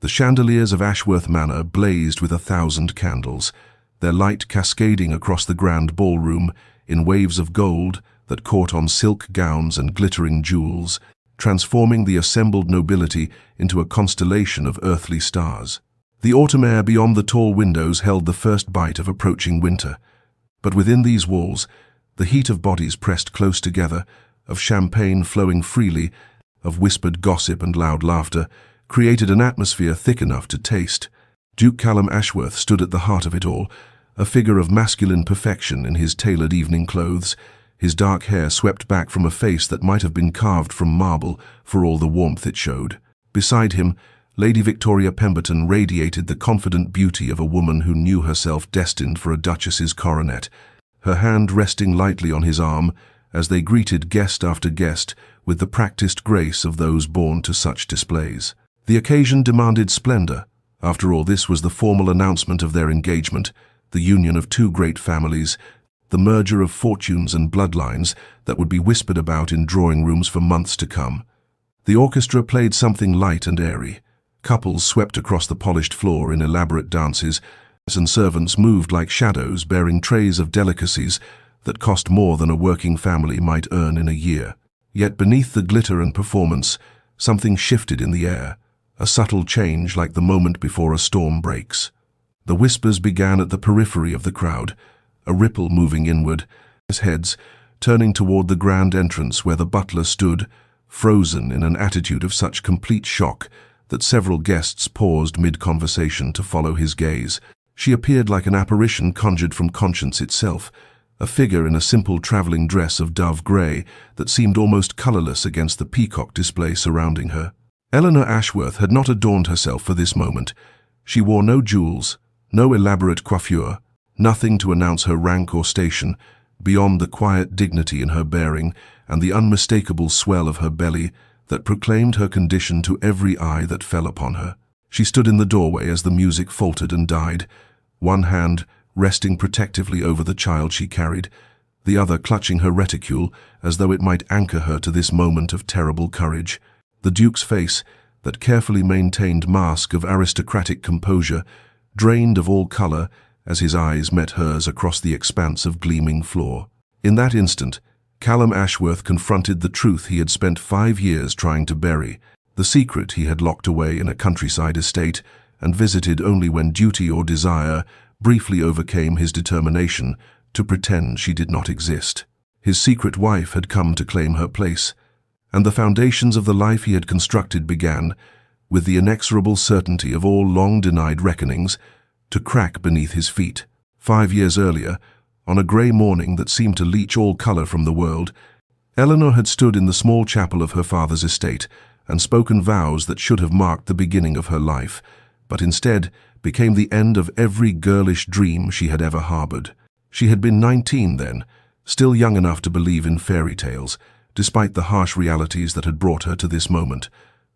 The chandeliers of Ashworth Manor blazed with 1,000 candles, their light cascading across the grand ballroom in waves of gold that caught on silk gowns and glittering jewels, transforming the assembled nobility into a constellation of earthly stars. The autumn air beyond the tall windows held the first bite of approaching winter, but within these walls, the heat of bodies pressed close together, of champagne flowing freely, of whispered gossip and loud laughter, created an atmosphere thick enough to taste. Duke Callum Ashworth stood at the heart of it all, a figure of masculine perfection in his tailored evening clothes, his dark hair swept back from a face that might have been carved from marble for all the warmth it showed. Beside him, Lady Victoria Pemberton radiated the confident beauty of a woman who knew herself destined for a duchess's coronet, her hand resting lightly on his arm as they greeted guest after guest with the practiced grace of those born to such displays. The occasion demanded splendor. After all, this was the formal announcement of their engagement, the union of two great families, the merger of fortunes and bloodlines that would be whispered about in drawing rooms for months to come. The orchestra played something light and airy. Couples swept across the polished floor in elaborate dances, and servants moved like shadows bearing trays of delicacies that cost more than a working family might earn in a year. Yet beneath the glitter and performance, something shifted in the air, a subtle change like the moment before a storm breaks. The whispers began at the periphery of the crowd, a ripple moving inward, as heads turning toward the grand entrance where the butler stood, frozen in an attitude of such complete shock that several guests paused mid-conversation to follow his gaze. She appeared like an apparition conjured from conscience itself, a figure in a simple traveling dress of dove grey that seemed almost colourless against the peacock display surrounding her. Eleanor Ashworth had not adorned herself for this moment. She wore no jewels, no elaborate coiffure, nothing to announce her rank or station, beyond the quiet dignity in her bearing and the unmistakable swell of her belly that proclaimed her condition to every eye that fell upon her. She stood in the doorway as the music faltered and died, one hand resting protectively over the child she carried, the other clutching her reticule as though it might anchor her to this moment of terrible courage. The Duke's face, that carefully maintained mask of aristocratic composure, drained of all colour as his eyes met hers across the expanse of gleaming floor. In that instant, Callum Ashworth confronted the truth he had spent 5 years trying to bury, the secret he had locked away in a countryside estate and visited only when duty or desire briefly overcame his determination to pretend she did not exist. His secret wife had come to claim her place, and the foundations of the life he had constructed began, with the inexorable certainty of all long-denied reckonings, to crack beneath his feet. 5 years earlier, on a grey morning that seemed to leach all colour from the world, Eleanor had stood in the small chapel of her father's estate and spoken vows that should have marked the beginning of her life, but instead became the end of every girlish dream she had ever harboured. She had been 19 then, still young enough to believe in fairy tales, despite the harsh realities that had brought her to this moment: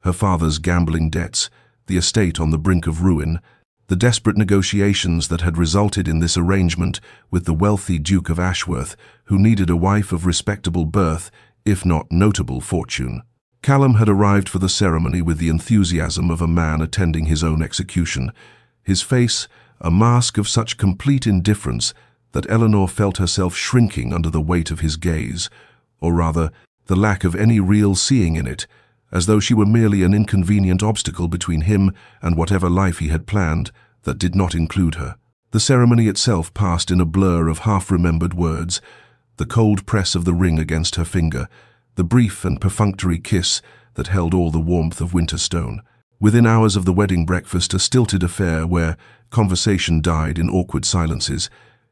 her father's gambling debts, the estate on the brink of ruin, the desperate negotiations that had resulted in this arrangement with the wealthy Duke of Ashworth, who needed a wife of respectable birth, if not notable fortune. Callum had arrived for the ceremony with the enthusiasm of a man attending his own execution, his face a mask of such complete indifference that Eleanor felt herself shrinking under the weight of his gaze, or rather, the lack of any real seeing in it, as though she were merely an inconvenient obstacle between him and whatever life he had planned that did not include her. The ceremony itself passed in a blur of half-remembered words, the cold press of the ring against her finger, the brief and perfunctory kiss that held all the warmth of winter stone. Within hours of the wedding breakfast, a stilted affair where conversation died in awkward silences,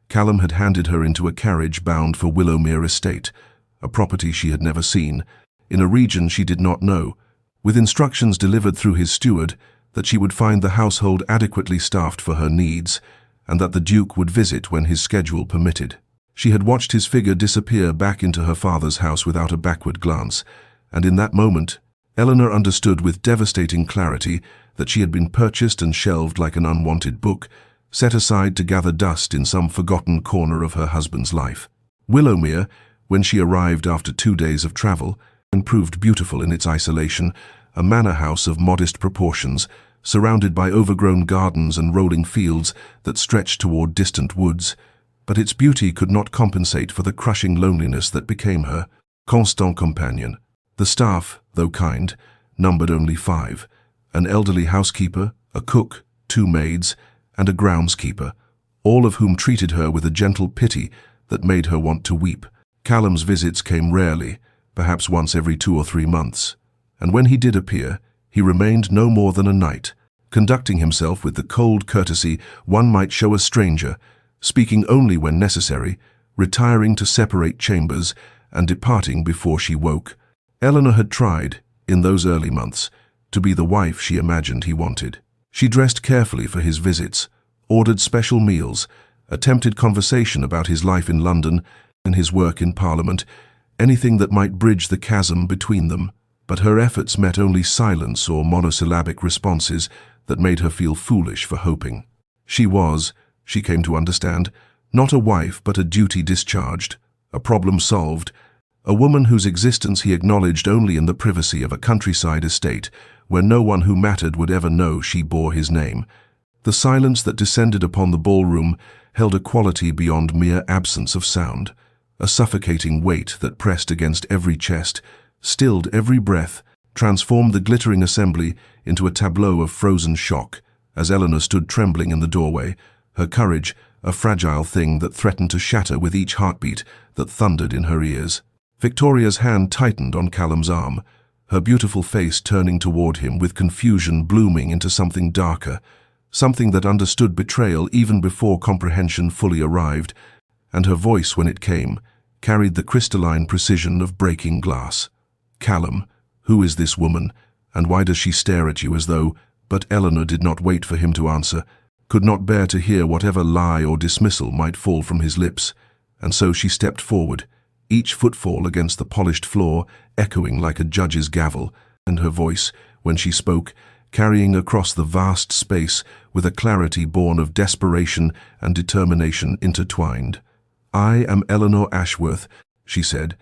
Callum had handed her into a carriage bound for Willowmere estate, a property she had never seen, in a region she did not know, with instructions delivered through his steward that she would find the household adequately staffed for her needs, and that the Duke would visit when his schedule permitted. She had watched his figure disappear back into her father's house without a backward glance, and in that moment, Eleanor understood with devastating clarity that she had been purchased and shelved like an unwanted book, set aside to gather dust in some forgotten corner of her husband's life. Willowmere, when she arrived after 2 days of travel, and proved beautiful in its isolation, a manor house of modest proportions, surrounded by overgrown gardens and rolling fields that stretched toward distant woods, but its beauty could not compensate for the crushing loneliness that became her constant companion. The staff, though kind, numbered only 5, an elderly housekeeper, a cook, 2 maids, and a groundskeeper, all of whom treated her with a gentle pity that made her want to weep. Callum's visits came rarely, perhaps once every 2 or 3 months, and when he did appear, he remained no more than a night, conducting himself with the cold courtesy one might show a stranger, speaking only when necessary, retiring to separate chambers, and departing before she woke. Eleanor had tried, in those early months, to be the wife she imagined he wanted. She dressed carefully for his visits, ordered special meals, attempted conversation about his life in London and his work in Parliament, anything that might bridge the chasm between them. But her efforts met only silence or monosyllabic responses that made her feel foolish for hoping. She was, she came to understand, not a wife but a duty discharged, a problem solved, a woman whose existence he acknowledged only in the privacy of a countryside estate where no one who mattered would ever know she bore his name. The silence that descended upon the ballroom held a quality beyond mere absence of sound, a suffocating weight that pressed against every chest, stilled every breath, transformed the glittering assembly into a tableau of frozen shock, as Eleanor stood trembling in the doorway, her courage a fragile thing that threatened to shatter with each heartbeat that thundered in her ears. Victoria's hand tightened on Callum's arm, her beautiful face turning toward him with confusion blooming into something darker, something that understood betrayal even before comprehension fully arrived, and her voice, when it came, carried the crystalline precision of breaking glass. "Callum, who is this woman, and why does she stare at you as though—" But Eleanor did not wait for him to answer, could not bear to hear whatever lie or dismissal might fall from his lips, and so she stepped forward, each footfall against the polished floor echoing like a judge's gavel, and her voice, when she spoke, carrying across the vast space with a clarity born of desperation and determination intertwined. "I am Eleanor Ashworth," she said,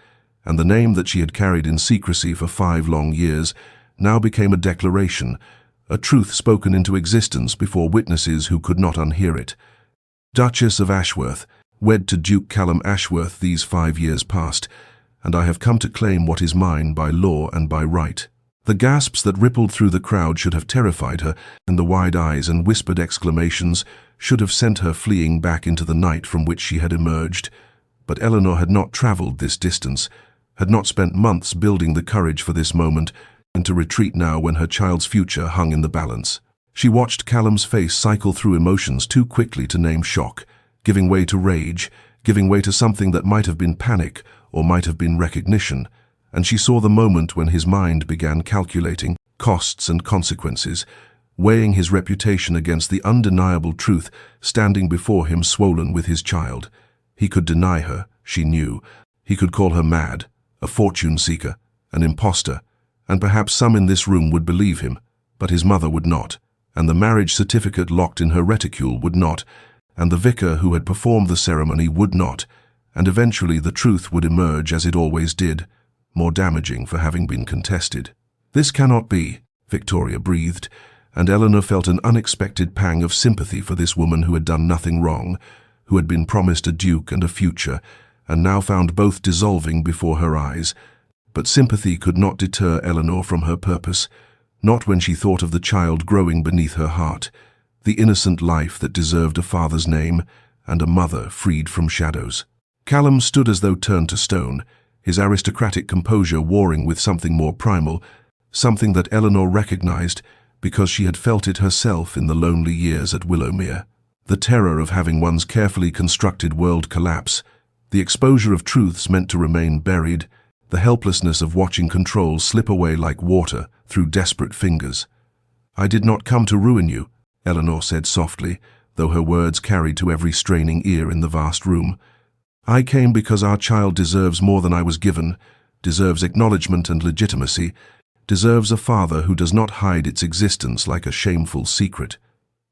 and the name that she had carried in secrecy for 5 long years now became a declaration, a truth spoken into existence before witnesses who could not unhear it. "Duchess of Ashworth, wed to Duke Callum Ashworth these 5 years past, and I have come to claim what is mine by law and by right." The gasps that rippled through the crowd should have terrified her, and the wide eyes and whispered exclamations should have sent her fleeing back into the night from which she had emerged. But Eleanor had not travelled this distance, had not spent months building the courage for this moment, and to retreat now when her child's future hung in the balance. She watched Callum's face cycle through emotions too quickly to name shock, giving way to rage, giving way to something that might have been panic or might have been recognition, and she saw the moment when his mind began calculating costs and consequences, weighing his reputation against the undeniable truth standing before him swollen with his child. He could deny her, she knew. He could call her mad, a fortune-seeker, an impostor, and perhaps some in this room would believe him, but his mother would not, and the marriage certificate locked in her reticule would not, and the vicar who had performed the ceremony would not, and eventually the truth would emerge as it always did, more damaging for having been contested. "This cannot be," Victoria breathed, and Eleanor felt an unexpected pang of sympathy for this woman who had done nothing wrong, who had been promised a duke and a future, and now found both dissolving before her eyes. But sympathy could not deter Eleanor from her purpose, not when she thought of the child growing beneath her heart, the innocent life that deserved a father's name, and a mother freed from shadows. Callum stood as though turned to stone, his aristocratic composure warring with something more primal, something that Eleanor recognized because she had felt it herself in the lonely years at Willowmere. The terror of having one's carefully constructed world collapse, the exposure of truths meant to remain buried, the helplessness of watching control slip away like water through desperate fingers. "I did not come to ruin you," Eleanor said softly, though her words carried to every straining ear in the vast room. "I came because our child deserves more than I was given, deserves acknowledgement and legitimacy, deserves a father who does not hide its existence like a shameful secret."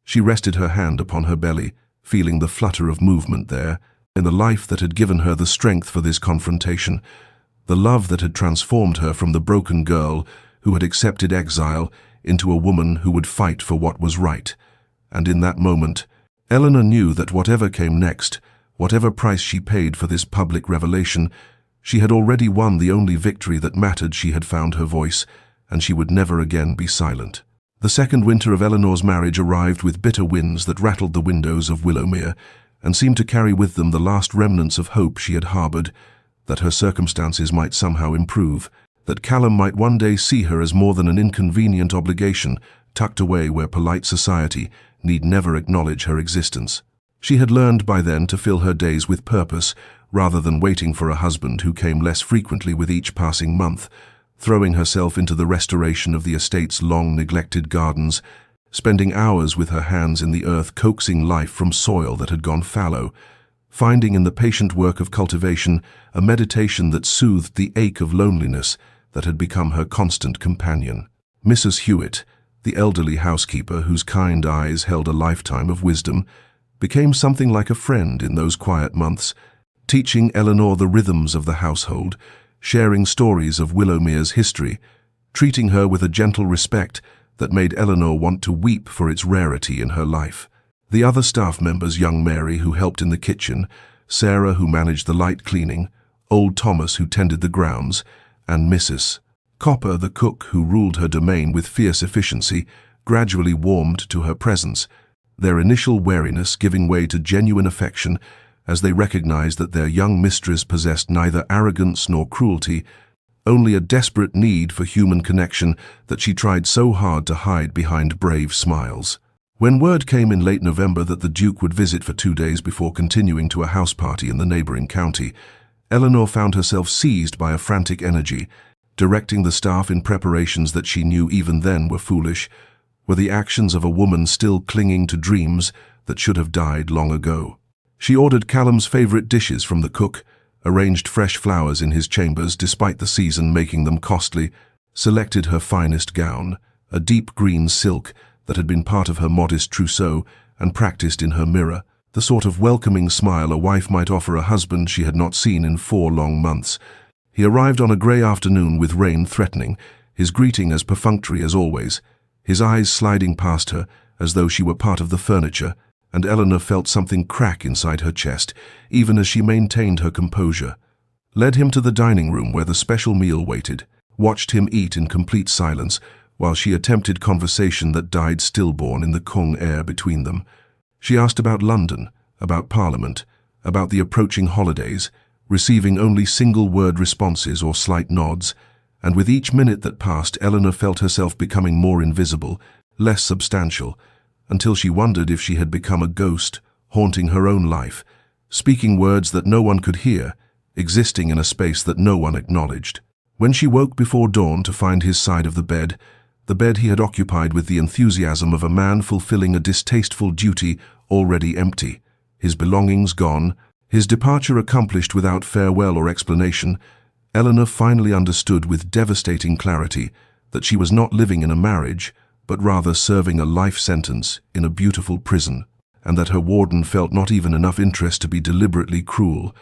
She rested her hand upon her belly, feeling the flutter of movement there, in the life that had given her the strength for this confrontation, the love that had transformed her from the broken girl who had accepted exile into a woman who would fight for what was right. And in that moment, Eleanor knew that whatever came next, whatever price she paid for this public revelation, she had already won the only victory that mattered. She had found her voice, and she would never again be silent. The second winter of Eleanor's marriage arrived with bitter winds that rattled the windows of Willowmere, and seemed to carry with them the last remnants of hope she had harbored, that her circumstances might somehow improve, that Callum might one day see her as more than an inconvenient obligation, tucked away where polite society need never acknowledge her existence. She had learned by then to fill her days with purpose, rather than waiting for a husband who came less frequently with each passing month, throwing herself into the restoration of the estate's long-neglected gardens, spending hours with her hands in the earth coaxing life from soil that had gone fallow, finding in the patient work of cultivation a meditation that soothed the ache of loneliness that had become her constant companion. Mrs. Hewitt, the elderly housekeeper whose kind eyes held a lifetime of wisdom, became something like a friend in those quiet months, teaching Eleanor the rhythms of the household, sharing stories of Willowmere's history, treating her with a gentle respect that made Eleanor want to weep for its rarity in her life. The other staff members, young Mary, who helped in the kitchen, Sarah, who managed the light cleaning, old Thomas, who tended the grounds, and Mrs. Copper, the cook, who ruled her domain with fierce efficiency, gradually warmed to her presence, their initial wariness giving way to genuine affection as they recognized that their young mistress possessed neither arrogance nor cruelty, only a desperate need for human connection that she tried so hard to hide behind brave smiles. When word came in late November that the Duke would visit for 2 days before continuing to a house party in the neighboring county, Eleanor found herself seized by a frantic energy, directing the staff in preparations that she knew even then were foolish, were the actions of a woman still clinging to dreams that should have died long ago. She ordered Callum's favorite dishes from the cook, arranged fresh flowers in his chambers despite the season making them costly, selected her finest gown, a deep green silk that had been part of her modest trousseau, and practiced in her mirror, the sort of welcoming smile a wife might offer a husband she had not seen in 4 long months. He arrived on a grey afternoon with rain threatening, his greeting as perfunctory as always, his eyes sliding past her as though she were part of the furniture, and Eleanor felt something crack inside her chest, even as she maintained her composure. Led him to the dining room where the special meal waited, watched him eat in complete silence, while she attempted conversation that died stillborn in the Kung air between them. She asked about London, about Parliament, about the approaching holidays, receiving only single-word responses or slight nods, and with each minute that passed, Eleanor felt herself becoming more invisible, less substantial, until she wondered if she had become a ghost, haunting her own life, speaking words that no one could hear, existing in a space that no one acknowledged. When she woke before dawn to find his side of the bed he had occupied with the enthusiasm of a man fulfilling a distasteful duty already empty, his belongings gone, his departure accomplished without farewell or explanation, Eleanor finally understood with devastating clarity that she was not living in a marriage, but rather serving a life sentence in a beautiful prison, and that her warden felt not even enough interest to be deliberately cruel,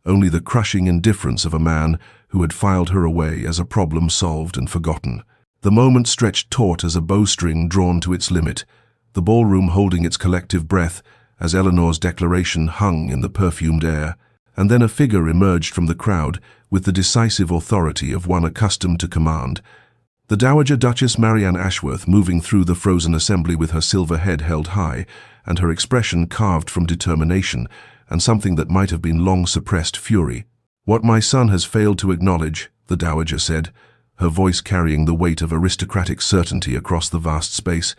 only the crushing indifference of a man who had filed her away as a problem solved and forgotten. The moment stretched taut as a bowstring drawn to its limit, the ballroom holding its collective breath as Eleanor's declaration hung in the perfumed air, and then a figure emerged from the crowd with the decisive authority of one accustomed to command. The Dowager Duchess Marianne Ashworth, moving through the frozen assembly with her silver head held high, and her expression carved from determination and something that might have been long-suppressed fury. "What my son has failed to acknowledge," the Dowager said, her voice carrying the weight of aristocratic certainty across the vast space,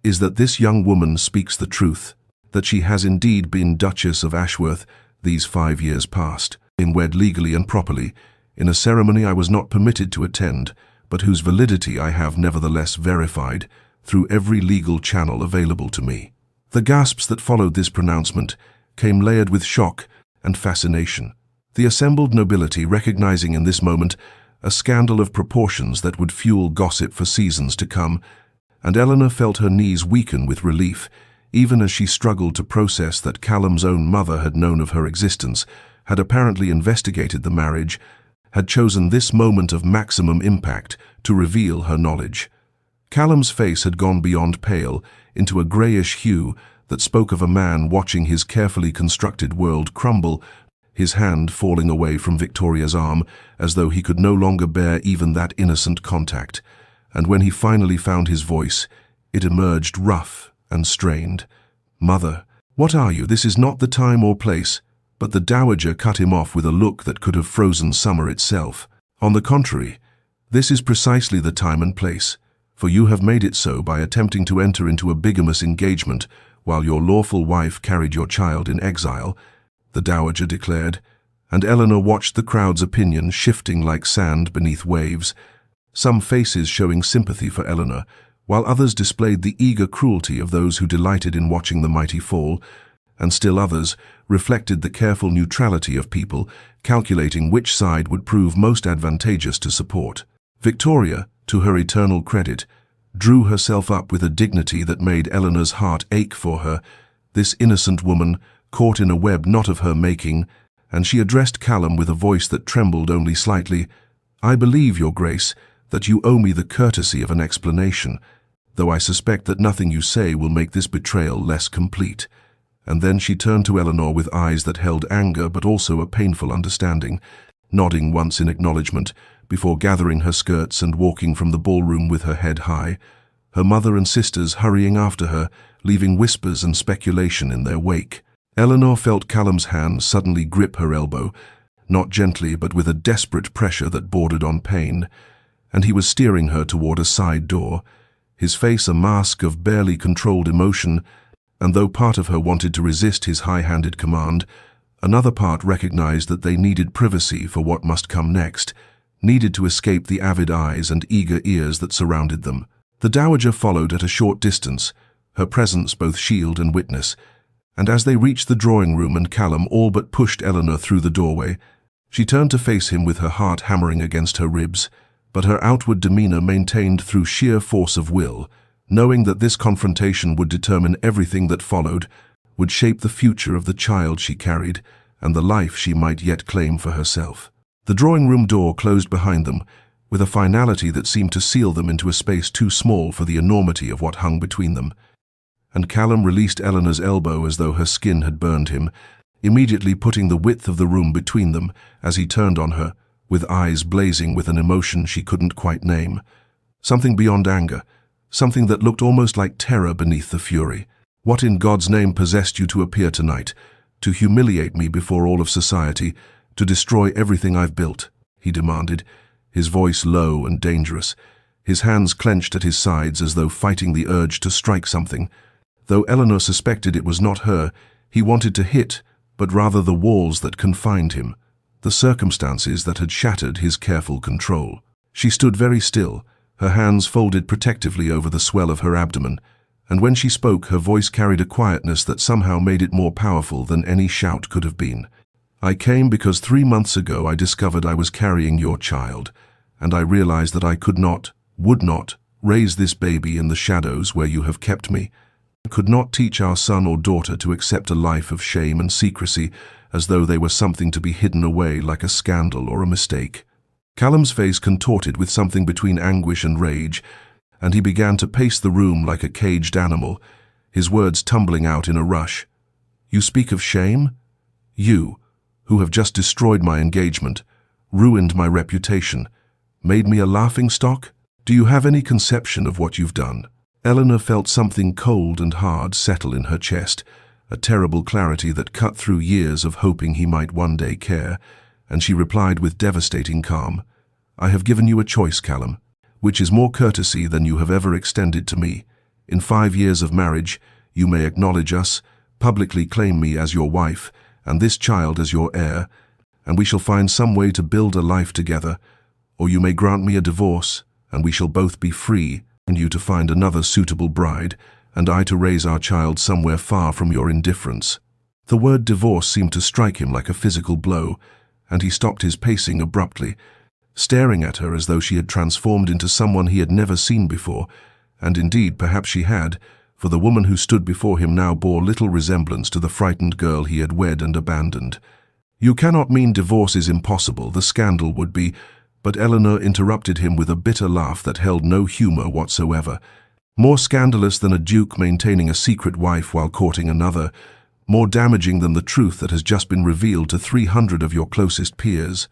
"is that this young woman speaks the truth, that she has indeed been Duchess of Ashworth these 5 years past, been wed legally and properly, in a ceremony I was not permitted to attend, but whose validity I have nevertheless verified through every legal channel available to me." The gasps that followed this pronouncement came layered with shock and fascination, the assembled nobility recognizing in this moment a scandal of proportions that would fuel gossip for seasons to come, and Eleanor felt her knees weaken with relief, even as she struggled to process that Callum's own mother had known of her existence, had apparently investigated the marriage, had chosen this moment of maximum impact to reveal her knowledge. Callum's face had gone beyond pale into a greyish hue that spoke of a man watching his carefully constructed world crumble, his hand falling away from Victoria's arm as though he could no longer bear even that innocent contact. And when he finally found his voice, it emerged rough and strained. "Mother, what are you? This is not the time or place." But the dowager cut him off with a look that could have frozen summer itself. "On the contrary, this is precisely the time and place, for you have made it so by attempting to enter into a bigamous engagement while your lawful wife carried your child in exile," the dowager declared, and Eleanor watched the crowd's opinion shifting like sand beneath waves, some faces showing sympathy for Eleanor, while others displayed the eager cruelty of those who delighted in watching the mighty fall, and still others reflected the careful neutrality of people calculating which side would prove most advantageous to support. Victoria, to her eternal credit, drew herself up with a dignity that made Eleanor's heart ache for her, this innocent woman caught in a web not of her making, and she addressed Callum with a voice that trembled only slightly. "I believe, Your Grace, that you owe me the courtesy of an explanation, though I suspect that nothing you say will make this betrayal less complete." And then she turned to Eleanor with eyes that held anger but also a painful understanding, nodding once in acknowledgement before gathering her skirts and walking from the ballroom with her head high, her mother and sisters hurrying after her, leaving whispers and speculation in their wake. Eleanor felt Callum's hand suddenly grip her elbow, not gently but with a desperate pressure that bordered on pain, and he was steering her toward a side door, his face a mask of barely controlled emotion, and though part of her wanted to resist his high-handed command, another part recognized that they needed privacy for what must come next, needed to escape the avid eyes and eager ears that surrounded them. The dowager followed at a short distance, her presence both shield and witness, and as they reached the drawing room and Callum all but pushed Eleanor through the doorway, she turned to face him with her heart hammering against her ribs, but her outward demeanor maintained through sheer force of will, knowing that this confrontation would determine everything that followed, would shape the future of the child she carried and the life she might yet claim for herself. The drawing-room door closed behind them, with a finality that seemed to seal them into a space too small for the enormity of what hung between them. And Callum released Eleanor's elbow as though her skin had burned him, immediately putting the width of the room between them as he turned on her, with eyes blazing with an emotion she couldn't quite name. Something beyond anger, something that looked almost like terror beneath the fury. "What in God's name possessed you to appear tonight, to humiliate me before all of society, to destroy everything I've built?" he demanded, his voice low and dangerous, his hands clenched at his sides as though fighting the urge to strike something. Though Eleanor suspected it was not her, he wanted to hit, but rather the walls that confined him, the circumstances that had shattered his careful control. She stood very still, her hands folded protectively over the swell of her abdomen, and when she spoke, her voice carried a quietness that somehow made it more powerful than any shout could have been. "I came because 3 months ago I discovered I was carrying your child, and I realized that I would not, raise this baby in the shadows where you have kept me. I could not teach our son or daughter to accept a life of shame and secrecy as though they were something to be hidden away like a scandal or a mistake." Callum's face contorted with something between anguish and rage, and he began to pace the room like a caged animal, his words tumbling out in a rush. "You speak of shame? You, who have just destroyed my engagement, ruined my reputation, made me a laughingstock? Do you have any conception of what you've done?" Eleanor felt something cold and hard settle in her chest, a terrible clarity that cut through years of hoping he might one day care, and she replied with devastating calm, "I have given you a choice, Callum, which is more courtesy than you have ever extended to me. In 5 years of marriage, you may acknowledge us, publicly claim me as your wife, and this child as your heir, and we shall find some way to build a life together, or you may grant me a divorce, and we shall both be free, and you to find another suitable bride, and I to raise our child somewhere far from your indifference." The word divorce seemed to strike him like a physical blow, and he stopped his pacing abruptly, staring at her as though she had transformed into someone he had never seen before, and indeed perhaps she had, for the woman who stood before him now bore little resemblance to the frightened girl he had wed and abandoned. "You cannot mean divorce is impossible, the scandal would be—" But Eleanor interrupted him with a bitter laugh that held no humor whatsoever. More scandalous than a duke maintaining a secret wife while courting another, more damaging than the truth that has just been revealed to 300 of your closest peers.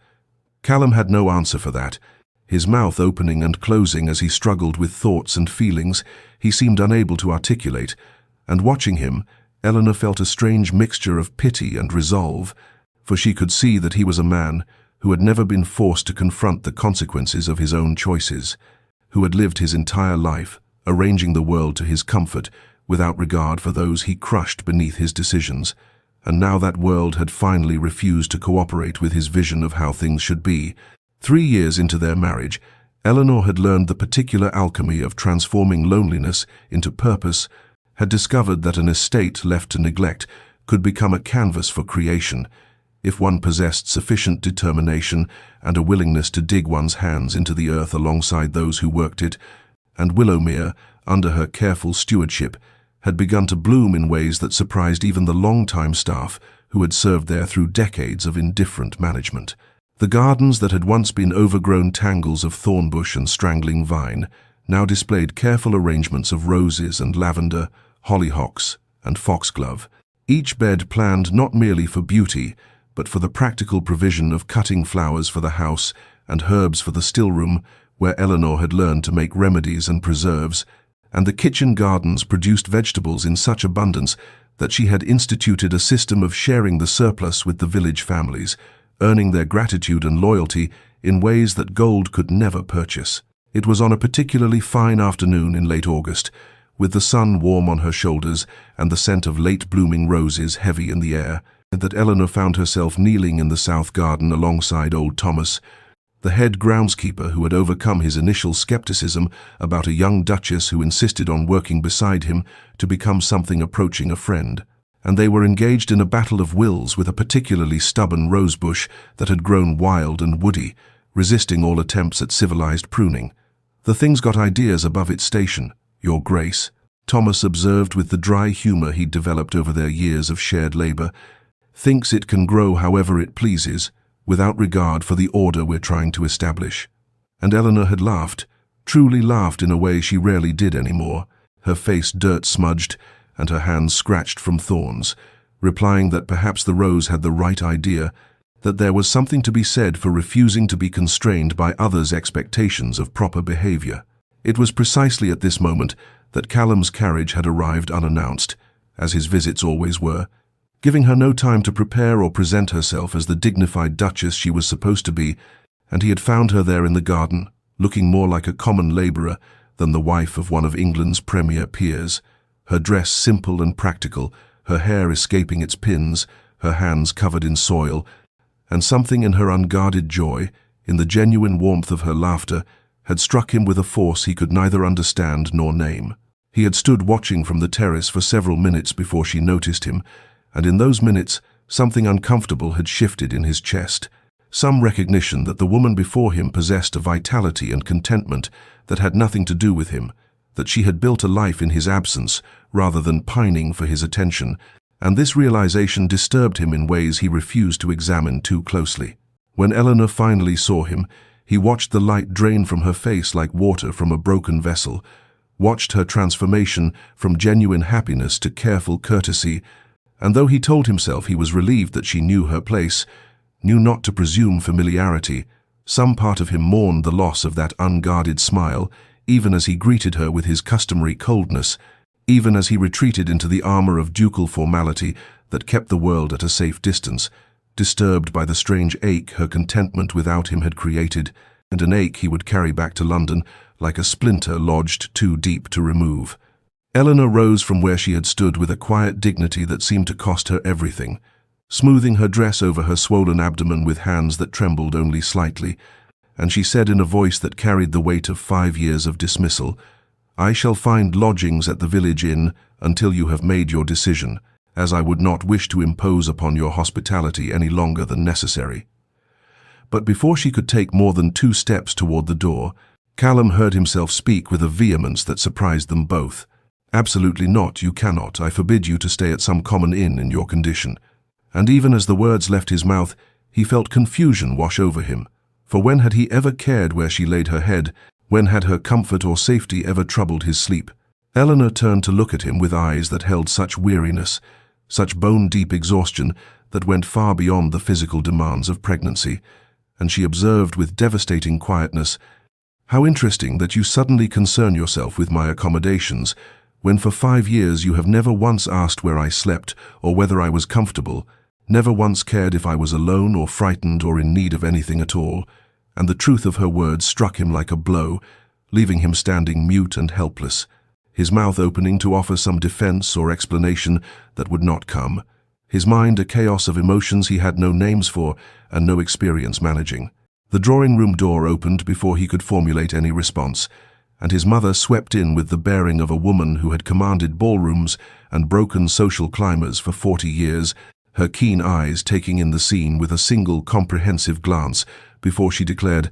Callum had no answer for that. His mouth opening and closing as he struggled with thoughts and feelings he seemed unable to articulate, and watching him, Eleanor felt a strange mixture of pity and resolve, for she could see that he was a man who had never been forced to confront the consequences of his own choices, who had lived his entire life arranging the world to his comfort without regard for those he crushed beneath his decisions, and now that world had finally refused to cooperate with his vision of how things should be. 3 years into their marriage, Eleanor had learned the particular alchemy of transforming loneliness into purpose, had discovered that an estate left to neglect could become a canvas for creation, if one possessed sufficient determination and a willingness to dig one's hands into the earth alongside those who worked it, and Willowmere, under her careful stewardship, had begun to bloom in ways that surprised even the long-time staff who had served there through decades of indifferent management. The gardens that had once been overgrown tangles of thornbush and strangling vine now displayed careful arrangements of roses and lavender, hollyhocks and foxglove, each bed planned not merely for beauty, but for the practical provision of cutting flowers for the house and herbs for the stillroom, where Eleanor had learned to make remedies and preserves, and the kitchen gardens produced vegetables in such abundance that she had instituted a system of sharing the surplus with the village families, earning their gratitude and loyalty in ways that gold could never purchase. It was on a particularly fine afternoon in late August, with the sun warm on her shoulders and the scent of late-blooming roses heavy in the air, that Eleanor found herself kneeling in the south garden alongside old Thomas, the head groundskeeper who had overcome his initial skepticism about a young duchess who insisted on working beside him to become something approaching a friend. And they were engaged in a battle of wills with a particularly stubborn rosebush that had grown wild and woody, resisting all attempts at civilized pruning. "The thing's got ideas above its station, Your Grace," Thomas observed with the dry humor he'd developed over their years of shared labor. "Thinks it can grow however it pleases, without regard for the order we're trying to establish." And Eleanor had laughed, truly laughed in a way she rarely did anymore, her face dirt-smudged and her hands scratched from thorns, replying that perhaps the rose had the right idea, that there was something to be said for refusing to be constrained by others' expectations of proper behavior. It was precisely at this moment that Callum's carriage had arrived unannounced, as his visits always were, giving her no time to prepare or present herself as the dignified duchess she was supposed to be, and he had found her there in the garden, looking more like a common labourer than the wife of one of England's premier peers, her dress simple and practical, her hair escaping its pins, her hands covered in soil, and something in her unguarded joy, in the genuine warmth of her laughter, had struck him with a force he could neither understand nor name. He had stood watching from the terrace for several minutes before she noticed him, and in those minutes something uncomfortable had shifted in his chest, some recognition that the woman before him possessed a vitality and contentment that had nothing to do with him, that she had built a life in his absence rather than pining for his attention, and this realization disturbed him in ways he refused to examine too closely. When Eleanor finally saw him, he watched the light drain from her face like water from a broken vessel, watched her transformation from genuine happiness to careful courtesy, and though he told himself he was relieved that she knew her place, knew not to presume familiarity, some part of him mourned the loss of that unguarded smile, even as he greeted her with his customary coldness, even as he retreated into the armor of ducal formality that kept the world at a safe distance, disturbed by the strange ache her contentment without him had created, and an ache he would carry back to London like a splinter lodged too deep to remove. Eleanor rose from where she had stood with a quiet dignity that seemed to cost her everything, smoothing her dress over her swollen abdomen with hands that trembled only slightly, and she said in a voice that carried the weight of 5 years of dismissal, "I shall find lodgings at the village inn until you have made your decision, as I would not wish to impose upon your hospitality any longer than necessary." But before she could take more than 2 steps toward the door, Callum heard himself speak with a vehemence that surprised them both. "Absolutely not, you cannot. I forbid you to stay at some common inn in your condition." And even as the words left his mouth, he felt confusion wash over him, For when had he ever cared where she laid her head? When had her comfort or safety ever troubled his sleep? Eleanor turned to look at him with eyes that held such weariness, such bone-deep exhaustion that went far beyond the physical demands of pregnancy, and she observed with devastating quietness, "How interesting that you suddenly concern yourself with my accommodations, when for 5 years you have never once asked where I slept or whether I was comfortable, never once cared if I was alone or frightened or in need of anything at all." And the truth of her words struck him like a blow, leaving him standing mute and helpless, his mouth opening to offer some defense or explanation that would not come, his mind a chaos of emotions he had no names for and no experience managing. The drawing room door opened before he could formulate any response, and his mother swept in with the bearing of a woman who had commanded ballrooms and broken social climbers for 40 years, her keen eyes taking in the scene with a single comprehensive glance before she declared,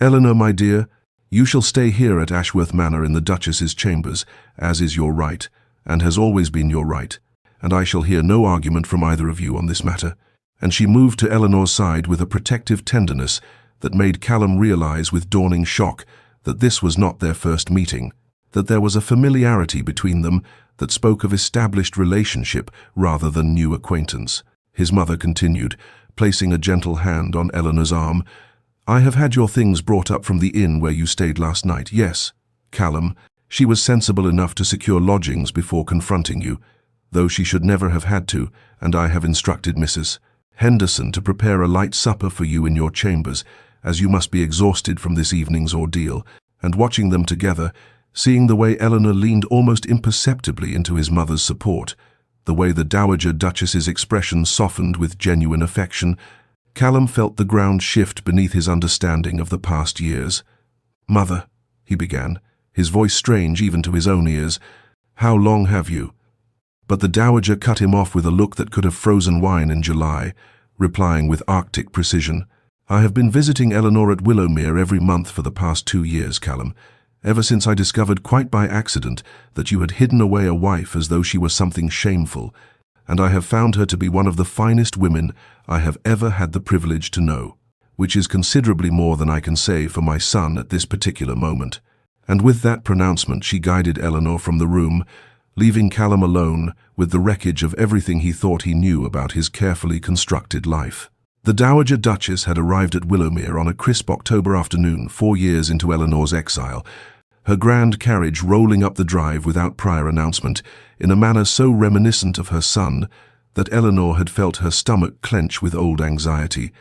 "Eleanor, my dear, you shall stay here at Ashworth Manor in the Duchess's chambers, as is your right, and has always been your right, and I shall hear no argument from either of you on this matter." And she moved to Eleanor's side with a protective tenderness that made Callum realize with dawning shock that this was not their first meeting, that there was a familiarity between them that spoke of established relationship rather than new acquaintance. His mother continued, placing a gentle hand on Eleanor's arm, "I have had your things brought up from the inn where you stayed last night. Yes, Callum, she was sensible enough to secure lodgings before confronting you, though she should never have had to, and I have instructed Mrs. Henderson to prepare a light supper for you in your chambers, as you must be exhausted from this evening's ordeal." And watching them together, seeing the way Eleanor leaned almost imperceptibly into his mother's support, the way the Dowager Duchess's expression softened with genuine affection, Callum felt the ground shift beneath his understanding of the past years. "Mother," he began, his voice strange even to his own ears, "how long have you?" But the Dowager cut him off with a look that could have frozen wine in July, replying with Arctic precision, "I have been visiting Eleanor at Willowmere every month for the past 2 years, Callum, ever since I discovered quite by accident that you had hidden away a wife as though she were something shameful, and I have found her to be one of the finest women I have ever had the privilege to know, which is considerably more than I can say for my son at this particular moment." And with that pronouncement she guided Eleanor from the room, leaving Callum alone with the wreckage of everything he thought he knew about his carefully constructed life. The Dowager Duchess had arrived at Willowmere on a crisp October afternoon 4 years into Eleanor's exile, her grand carriage rolling up the drive without prior announcement, in a manner so reminiscent of her son that Eleanor had felt her stomach clench with old anxiety.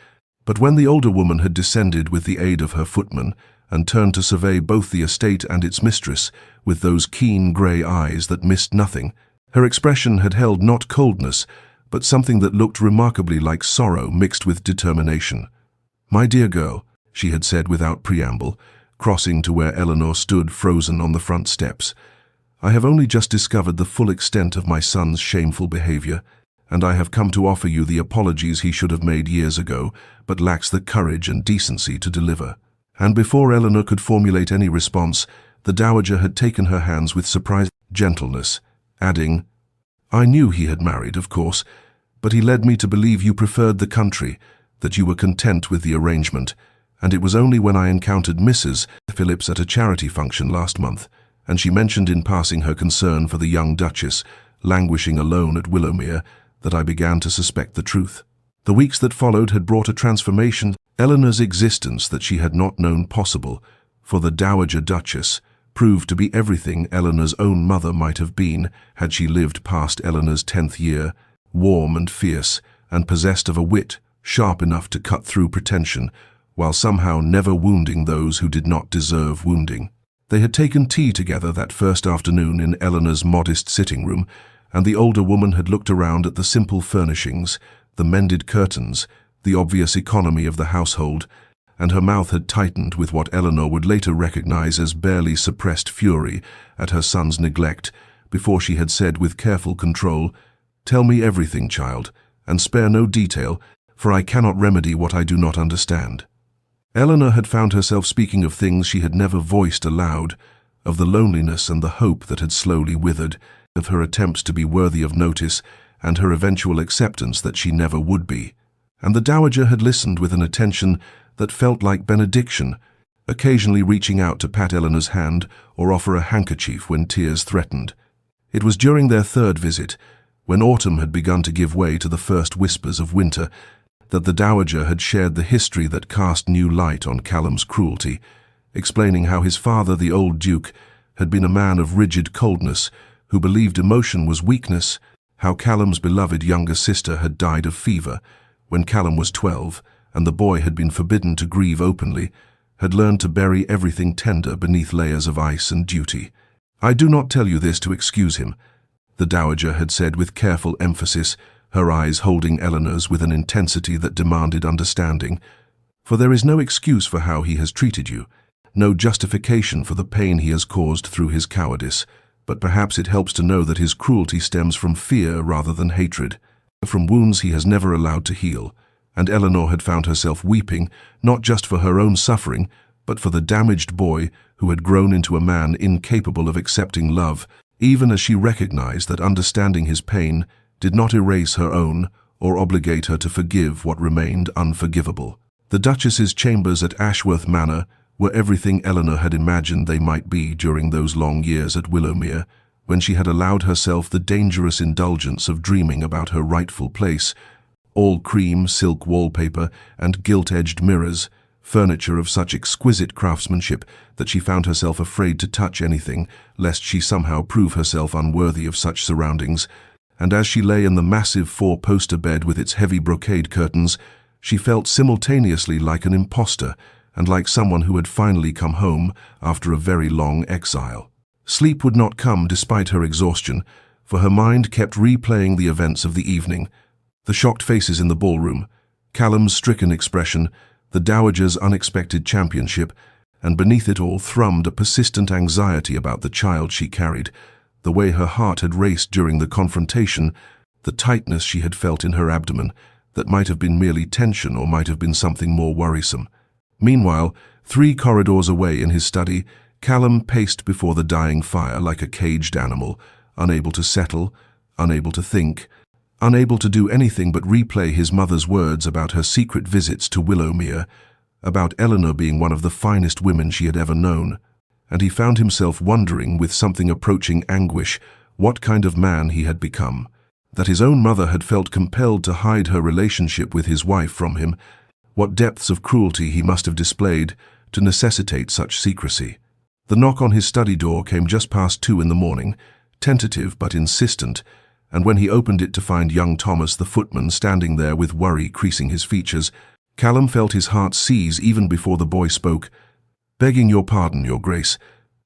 But when the older woman had descended with the aid of her footman and turned to survey both the estate and its mistress with those keen grey eyes that missed nothing, her expression had held not coldness, but something that looked remarkably like sorrow mixed with determination. "My dear girl," she had said without preamble, crossing to where Eleanor stood frozen on the front steps, "I have only just discovered the full extent of my son's shameful behavior, and I have come to offer you the apologies he should have made years ago, but lacks the courage and decency to deliver." And before Eleanor could formulate any response, the Dowager had taken her hands with surprised gentleness, adding, "I knew he had married, of course, but he led me to believe you preferred the country, that you were content with the arrangement, and it was only when I encountered Mrs. Phillips at a charity function last month, and she mentioned in passing her concern for the young Duchess, languishing alone at Willowmere, that I began to suspect the truth." The weeks that followed had brought a transformation Eleanor's existence that she had not known possible, for the Dowager Duchess proved to be everything Eleanor's own mother might have been had she lived past Eleanor's 10th year, warm and fierce, and possessed of a wit sharp enough to cut through pretension, while somehow never wounding those who did not deserve wounding. They had taken tea together that first afternoon in Eleanor's modest sitting room, and the older woman had looked around at the simple furnishings, the mended curtains, the obvious economy of the household, and her mouth had tightened with what Eleanor would later recognize as barely suppressed fury at her son's neglect, before she had said with careful control, "Tell me everything, child, and spare no detail, for I cannot remedy what I do not understand." Eleanor had found herself speaking of things she had never voiced aloud, of the loneliness and the hope that had slowly withered, of her attempts to be worthy of notice, and her eventual acceptance that she never would be. And the Dowager had listened with an attention that felt like benediction, occasionally reaching out to pat Eleanor's hand or offer a handkerchief when tears threatened. It was during their third visit, when autumn had begun to give way to the first whispers of winter, that the Dowager had shared the history that cast new light on Callum's cruelty, explaining how his father, the old Duke, had been a man of rigid coldness who believed emotion was weakness, how Callum's beloved younger sister had died of fever when Callum was 12, and the boy had been forbidden to grieve openly, had learned to bury everything tender beneath layers of ice and duty. "I do not tell you this to excuse him," the Dowager had said with careful emphasis, her eyes holding Eleanor's with an intensity that demanded understanding. "For there is no excuse for how he has treated you, no justification for the pain he has caused through his cowardice, but perhaps it helps to know that his cruelty stems from fear rather than hatred, from wounds he has never allowed to heal." And Eleanor had found herself weeping, not just for her own suffering, but for the damaged boy who had grown into a man incapable of accepting love, even as she recognized that understanding his pain did not erase her own or obligate her to forgive what remained unforgivable. The Duchess's chambers at Ashworth Manor were everything Eleanor had imagined they might be during those long years at Willowmere, when she had allowed herself the dangerous indulgence of dreaming about her rightful place, all cream silk wallpaper and gilt-edged mirrors, furniture of such exquisite craftsmanship that she found herself afraid to touch anything, lest she somehow prove herself unworthy of such surroundings. And as she lay in the massive four-poster bed with its heavy brocade curtains, she felt simultaneously like an imposter and like someone who had finally come home after a very long exile. Sleep would not come despite her exhaustion, for her mind kept replaying the events of the evening. The shocked faces in the ballroom, Callum's stricken expression, the Dowager's unexpected championship, and beneath it all thrummed a persistent anxiety about the child she carried, the way her heart had raced during the confrontation, the tightness she had felt in her abdomen, that might have been merely tension or might have been something more worrisome. Meanwhile, 3 corridors away in his study, Callum paced before the dying fire like a caged animal, unable to settle, unable to think, unable to do anything but replay his mother's words about her secret visits to Willowmere, about Eleanor being one of the finest women she had ever known. And he found himself wondering with something approaching anguish what kind of man he had become, that his own mother had felt compelled to hide her relationship with his wife from him, what depths of cruelty he must have displayed to necessitate such secrecy. The knock on his study door came just past 2 in the morning, tentative but insistent, and when he opened it to find young Thomas the footman standing there with worry creasing his features, Callum felt his heart seize even before the boy spoke. "Begging your pardon, Your Grace,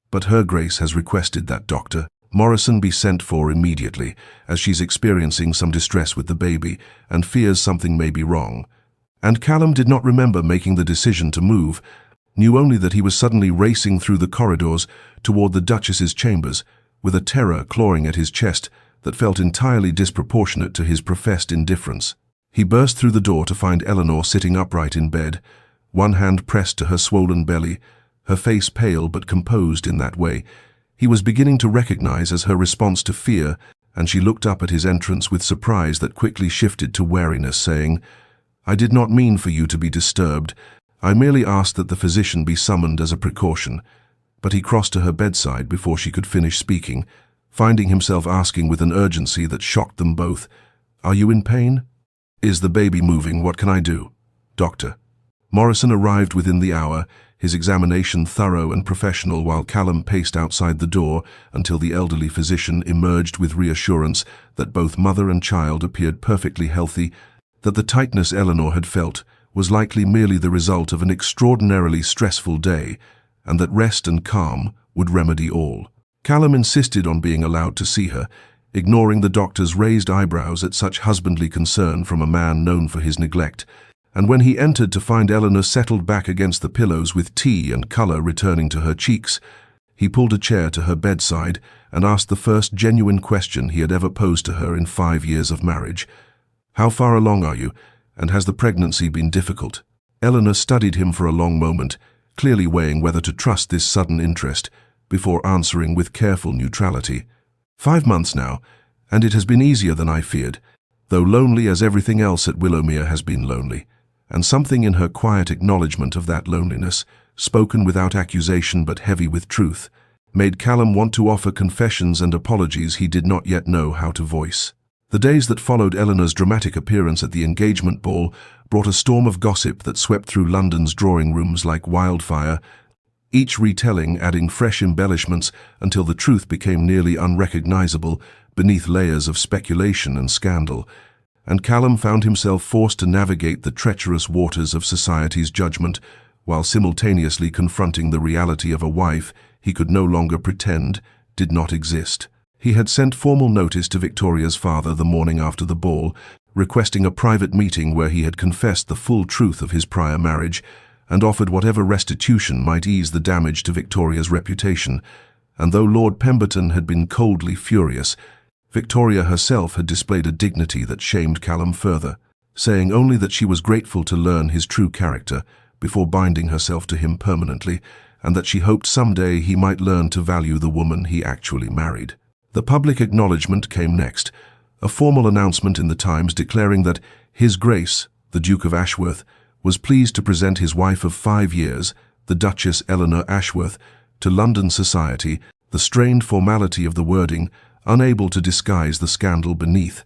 but Her Grace has requested that Dr. Morrison be sent for immediately, as she's experiencing some distress with the baby and fears something may be wrong." And Callum did not remember making the decision to move, knew only that he was suddenly racing through the corridors toward the Duchess's chambers, with a terror clawing at his chest that felt entirely disproportionate to his professed indifference. He burst through the door to find Eleanor sitting upright in bed, one hand pressed to her swollen belly, her face pale but composed in that way he was beginning to recognize as her response to fear, and she looked up at his entrance with surprise that quickly shifted to wariness, saying, "I did not mean for you to be disturbed. I merely asked that the physician be summoned as a precaution." But he crossed to her bedside before she could finish speaking, finding himself asking with an urgency that shocked them both, "Are you in pain? Is the baby moving? What can I do?" "Doctor." Morrison arrived within the hour, his examination thorough and professional, while Callum paced outside the door until the elderly physician emerged with reassurance that both mother and child appeared perfectly healthy, that the tightness Eleanor had felt was likely merely the result of an extraordinarily stressful day, and that rest and calm would remedy all. Callum insisted on being allowed to see her, ignoring the doctor's raised eyebrows at such husbandly concern from a man known for his neglect, and when he entered to find Eleanor settled back against the pillows with tea and colour returning to her cheeks, he pulled a chair to her bedside and asked the first genuine question he had ever posed to her in 5 years of marriage. "How far along are you, and has the pregnancy been difficult?" Eleanor studied him for a long moment, clearly weighing whether to trust this sudden interest, before answering with careful neutrality. 5 months now, and it has been easier than I feared, though lonely as everything else at Willowmere has been lonely. and something in her quiet acknowledgement of that loneliness, spoken without accusation but heavy with truth, made Callum want to offer confessions and apologies he did not yet know how to voice. The days that followed Eleanor's dramatic appearance at the engagement ball brought a storm of gossip that swept through London's drawing rooms like wildfire, each retelling adding fresh embellishments until the truth became nearly unrecognizable beneath layers of speculation and scandal, and Callum found himself forced to navigate the treacherous waters of society's judgment while simultaneously confronting the reality of a wife he could no longer pretend did not exist. He had sent formal notice to Victoria's father the morning after the ball, requesting a private meeting where he had confessed the full truth of his prior marriage and offered whatever restitution might ease the damage to Victoria's reputation. And though Lord Pemberton had been coldly furious, Victoria herself had displayed a dignity that shamed Callum further, saying only that she was grateful to learn his true character before binding herself to him permanently, and that she hoped someday he might learn to value the woman he actually married. The public acknowledgement came next, a formal announcement in the Times declaring that His Grace, the Duke of Ashworth, was pleased to present his wife of 5 years, the Duchess Eleanor Ashworth, to London society, the strained formality of the wording unable to disguise the scandal beneath,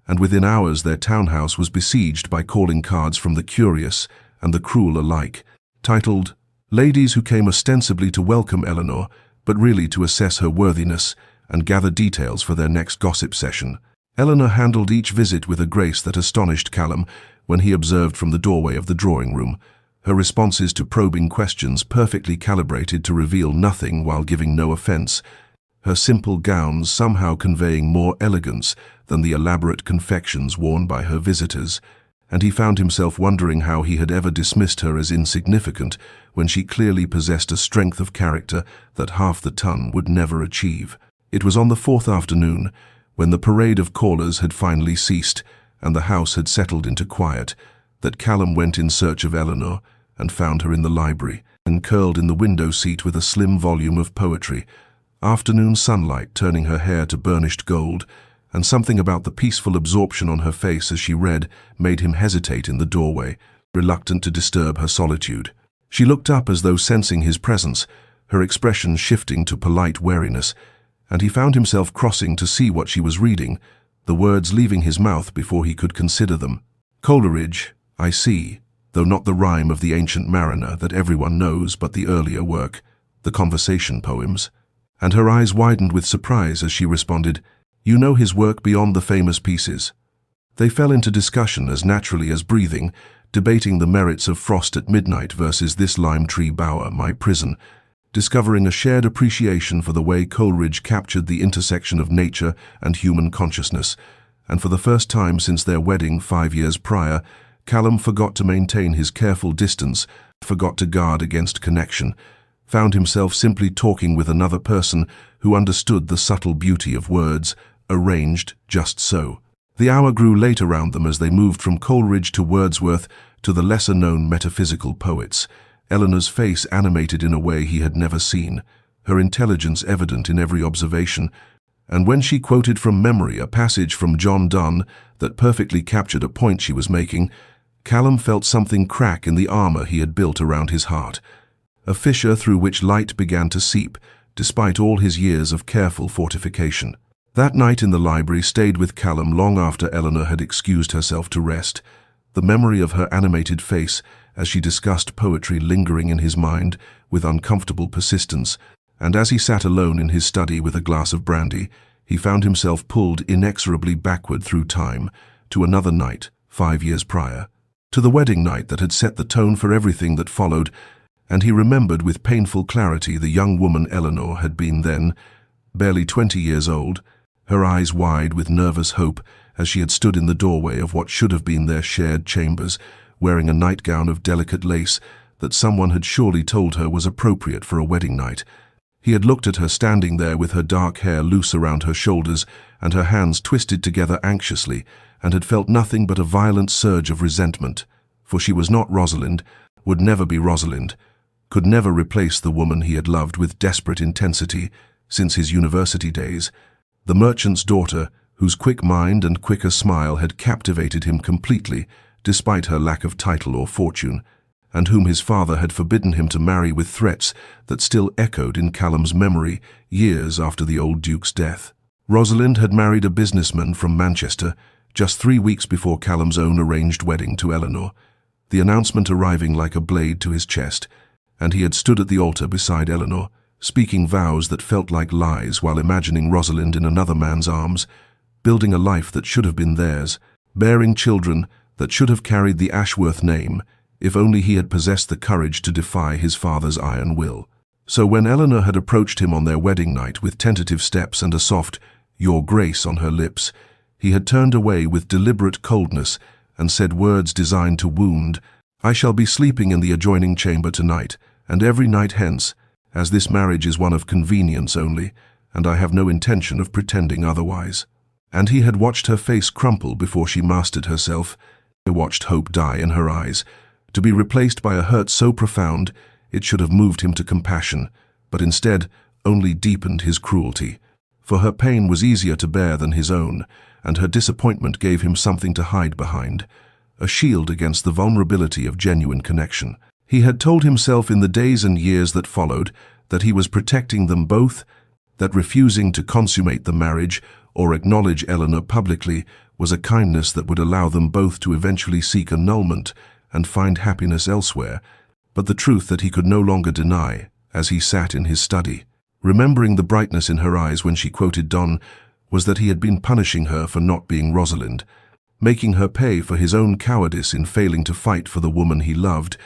and within hours their townhouse was besieged by calling cards from the curious and the cruel alike, titled, "Ladies who came ostensibly to welcome Eleanor, but really to assess her worthiness and gather details for their next gossip session." Eleanor handled each visit with a grace that astonished Callum when he observed from the doorway of the drawing room, her responses to probing questions perfectly calibrated to reveal nothing while giving no offense, her simple gowns somehow conveying more elegance than the elaborate confections worn by her visitors, and he found himself wondering how he had ever dismissed her as insignificant when she clearly possessed a strength of character that half the ton would never achieve. It was on the fourth afternoon, when the parade of callers had finally ceased and the house had settled into quiet, that Callum went in search of Eleanor and found her in the library, and curled in the window seat with a slim volume of poetry, afternoon sunlight turning her hair to burnished gold, and something about the peaceful absorption on her face as she read made him hesitate in the doorway, reluctant to disturb her solitude. She looked up as though sensing his presence, her expression shifting to polite wariness, and he found himself crossing to see what she was reading, the words leaving his mouth before he could consider them. "Coleridge, I see, though not the rhyme of the Ancient Mariner that everyone knows but the earlier work, the conversation poems." And her eyes widened with surprise as she responded, "You know his work beyond the famous pieces." They fell into discussion as naturally as breathing, debating the merits of Frost at Midnight versus This Lime Tree Bower, My Prison, discovering a shared appreciation for the way Coleridge captured the intersection of nature and human consciousness, and for the first time since their wedding 5 years prior, Callum forgot to maintain his careful distance, forgot to guard against connection, found himself simply talking with another person who understood the subtle beauty of words, arranged just so. The hour grew late around them as they moved from Coleridge to Wordsworth to the lesser-known metaphysical poets, Eleanor's face animated in a way he had never seen, her intelligence evident in every observation, and when she quoted from memory a passage from John Donne that perfectly captured a point she was making, Callum felt something crack in the armor he had built around his heart, a fissure through which light began to seep, despite all his years of careful fortification. That night in the library stayed with Callum long after Eleanor had excused herself to rest, the memory of her animated face as she discussed poetry lingering in his mind with uncomfortable persistence, and as he sat alone in his study with a glass of brandy, he found himself pulled inexorably backward through time to another night 5 years prior, to the wedding night that had set the tone for everything that followed, and he remembered with painful clarity the young woman Eleanor had been then, barely 20 years old, her eyes wide with nervous hope as she had stood in the doorway of what should have been their shared chambers, wearing a nightgown of delicate lace that someone had surely told her was appropriate for a wedding night. He had looked at her standing there with her dark hair loose around her shoulders and her hands twisted together anxiously, and had felt nothing but a violent surge of resentment, for she was not Rosalind, would never be Rosalind, could never replace the woman he had loved with desperate intensity since his university days, the merchant's daughter whose quick mind and quicker smile had captivated him completely, despite her lack of title or fortune, and whom his father had forbidden him to marry, with threats that still echoed in Callum's memory years after the old Duke's death. Rosalind had married a businessman from Manchester just 3 weeks before Callum's own arranged wedding to Eleanor, the announcement arriving like a blade to his chest, and he had stood at the altar beside Eleanor, speaking vows that felt like lies while imagining Rosalind in another man's arms, building a life that should have been theirs, bearing children that should have carried the Ashworth name, if only he had possessed the courage to defy his father's iron will. So when Eleanor had approached him on their wedding night with tentative steps and a soft "Your Grace" on her lips, he had turned away with deliberate coldness and said words designed to wound. "I shall be sleeping in the adjoining chamber tonight, and every night hence, as this marriage is one of convenience only, and I have no intention of pretending otherwise." And he had watched her face crumple before she mastered herself. He watched hope die in her eyes, to be replaced by a hurt so profound it should have moved him to compassion, but instead only deepened his cruelty. For her pain was easier to bear than his own, and her disappointment gave him something to hide behind, a shield against the vulnerability of genuine connection. He had told himself in the days and years that followed that he was protecting them both, that refusing to consummate the marriage or acknowledge Eleanor publicly was a kindness that would allow them both to eventually seek annulment and find happiness elsewhere, but the truth that he could no longer deny as he sat in his study, remembering the brightness in her eyes when she quoted Donne, was that he had been punishing her for not being Rosalind, making her pay for his own cowardice in failing to fight for the woman he loved,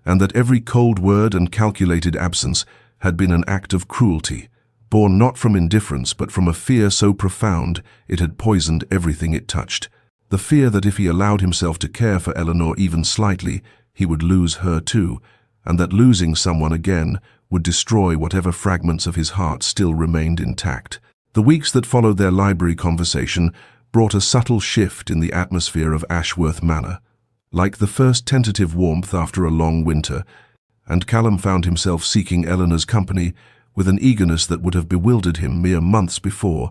and that every cold word and calculated absence had been an act of cruelty, born not from indifference but from a fear so profound it had poisoned everything it touched. The fear that if he allowed himself to care for Eleanor even slightly, he would lose her too, and that losing someone again would destroy whatever fragments of his heart still remained intact. The weeks that followed their library conversation brought a subtle shift in the atmosphere of Ashworth Manor, like the first tentative warmth after a long winter, and Callum found himself seeking Eleanor's company with an eagerness that would have bewildered him mere months before,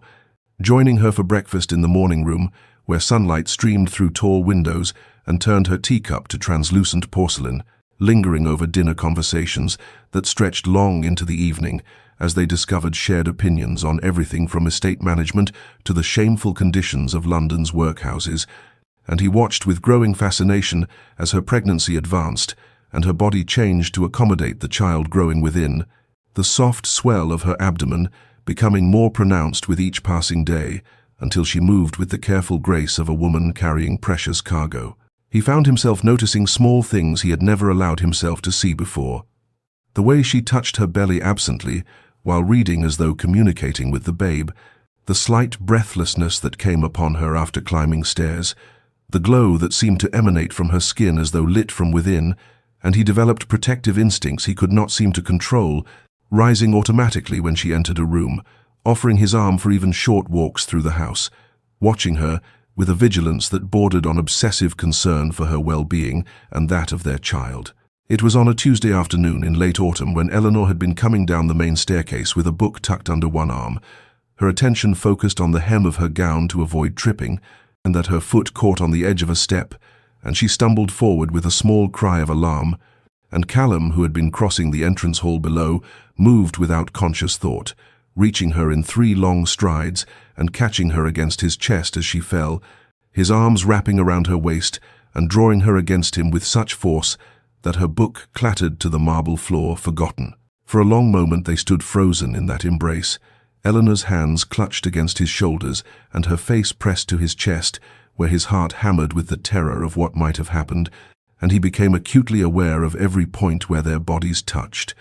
joining her for breakfast in the morning room, where sunlight streamed through tall windows and turned her teacup to translucent porcelain, lingering over dinner conversations that stretched long into the evening as they discovered shared opinions on everything from estate management to the shameful conditions of London's workhouses, and he watched with growing fascination as her pregnancy advanced and her body changed to accommodate the child growing within, the soft swell of her abdomen becoming more pronounced with each passing day, until she moved with the careful grace of a woman carrying precious cargo. He found himself noticing small things he had never allowed himself to see before. The way she touched her belly absently, while reading as though communicating with the babe, the slight breathlessness that came upon her after climbing stairs, the glow that seemed to emanate from her skin as though lit from within, and he developed protective instincts he could not seem to control, rising automatically when she entered a room, offering his arm for even short walks through the house, watching her with a vigilance that bordered on obsessive concern for her well-being and that of their child. It was on a Tuesday afternoon in late autumn when Eleanor had been coming down the main staircase with a book tucked under one arm, her attention focused on the hem of her gown to avoid tripping, and that her foot caught on the edge of a step, and she stumbled forward with a small cry of alarm, and Callum, who had been crossing the entrance hall below, moved without conscious thought, reaching her in 3 long strides and catching her against his chest as she fell, his arms wrapping around her waist and drawing her against him with such force that her book clattered to the marble floor, forgotten. For a long moment they stood frozen in that embrace, Eleanor's hands clutched against his shoulders and her face pressed to his chest, where his heart hammered with the terror of what might have happened, and he became acutely aware of every point where their bodies touched,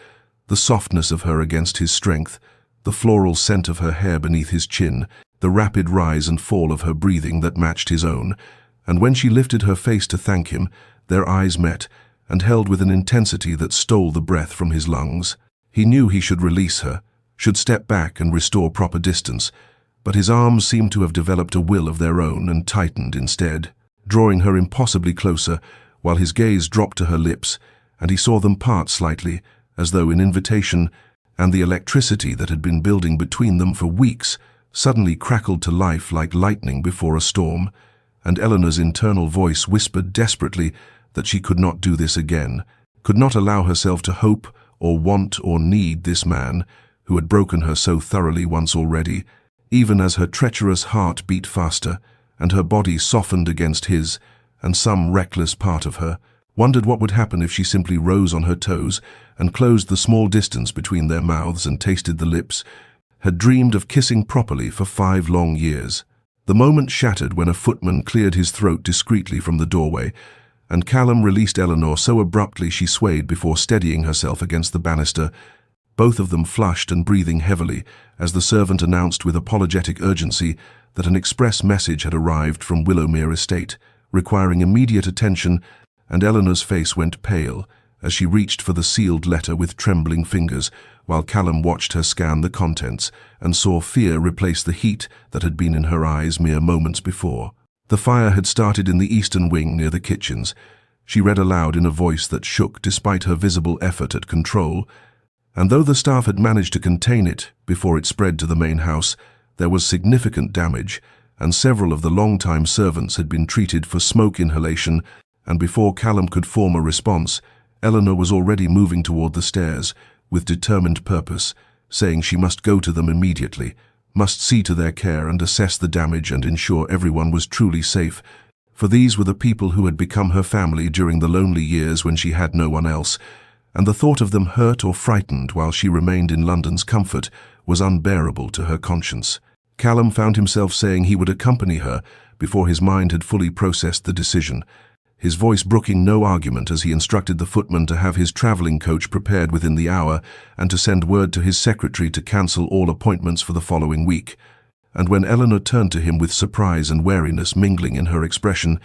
the softness of her against his strength, the floral scent of her hair beneath his chin, the rapid rise and fall of her breathing that matched his own, and when she lifted her face to thank him, their eyes met and held with an intensity that stole the breath from his lungs. He knew he should release her, should step back and restore proper distance, but his arms seemed to have developed a will of their own and tightened instead, drawing her impossibly closer, while his gaze dropped to her lips, and he saw them part slightly, as though in invitation, and the electricity that had been building between them for weeks suddenly crackled to life like lightning before a storm, and Eleanor's internal voice whispered desperately that she could not do this again, could not allow herself to hope or want or need this man who had broken her so thoroughly once already, even as her treacherous heart beat faster and her body softened against his, and some reckless part of her wondered what would happen if she simply rose on her toes and closed the small distance between their mouths and tasted the lips, had dreamed of kissing properly for 5 long years. The moment shattered when a footman cleared his throat discreetly from the doorway, and Callum released Eleanor so abruptly she swayed before steadying herself against the banister, both of them flushed and breathing heavily as the servant announced with apologetic urgency that an express message had arrived from Willowmere estate, requiring immediate attention, and Eleanor's face went pale as she reached for the sealed letter with trembling fingers, while Callum watched her scan the contents and saw fear replace the heat that had been in her eyes mere moments before. The fire had started in the eastern wing near the kitchens. She read aloud in a voice that shook despite her visible effort at control, and though the staff had managed to contain it before it spread to the main house, there was significant damage, and several of the long-time servants had been treated for smoke inhalation, and before Callum could form a response, Eleanor was already moving toward the stairs, with determined purpose, saying she must go to them immediately, must see to their care and assess the damage and ensure everyone was truly safe, for these were the people who had become her family during the lonely years when she had no one else, and the thought of them hurt or frightened while she remained in London's comfort was unbearable to her conscience. Callum found himself saying he would accompany her before his mind had fully processed the decision, his voice brooking no argument as he instructed the footman to have his travelling coach prepared within the hour and to send word to his secretary to cancel all appointments for the following week. And when Eleanor turned to him with surprise and wariness mingling in her expression,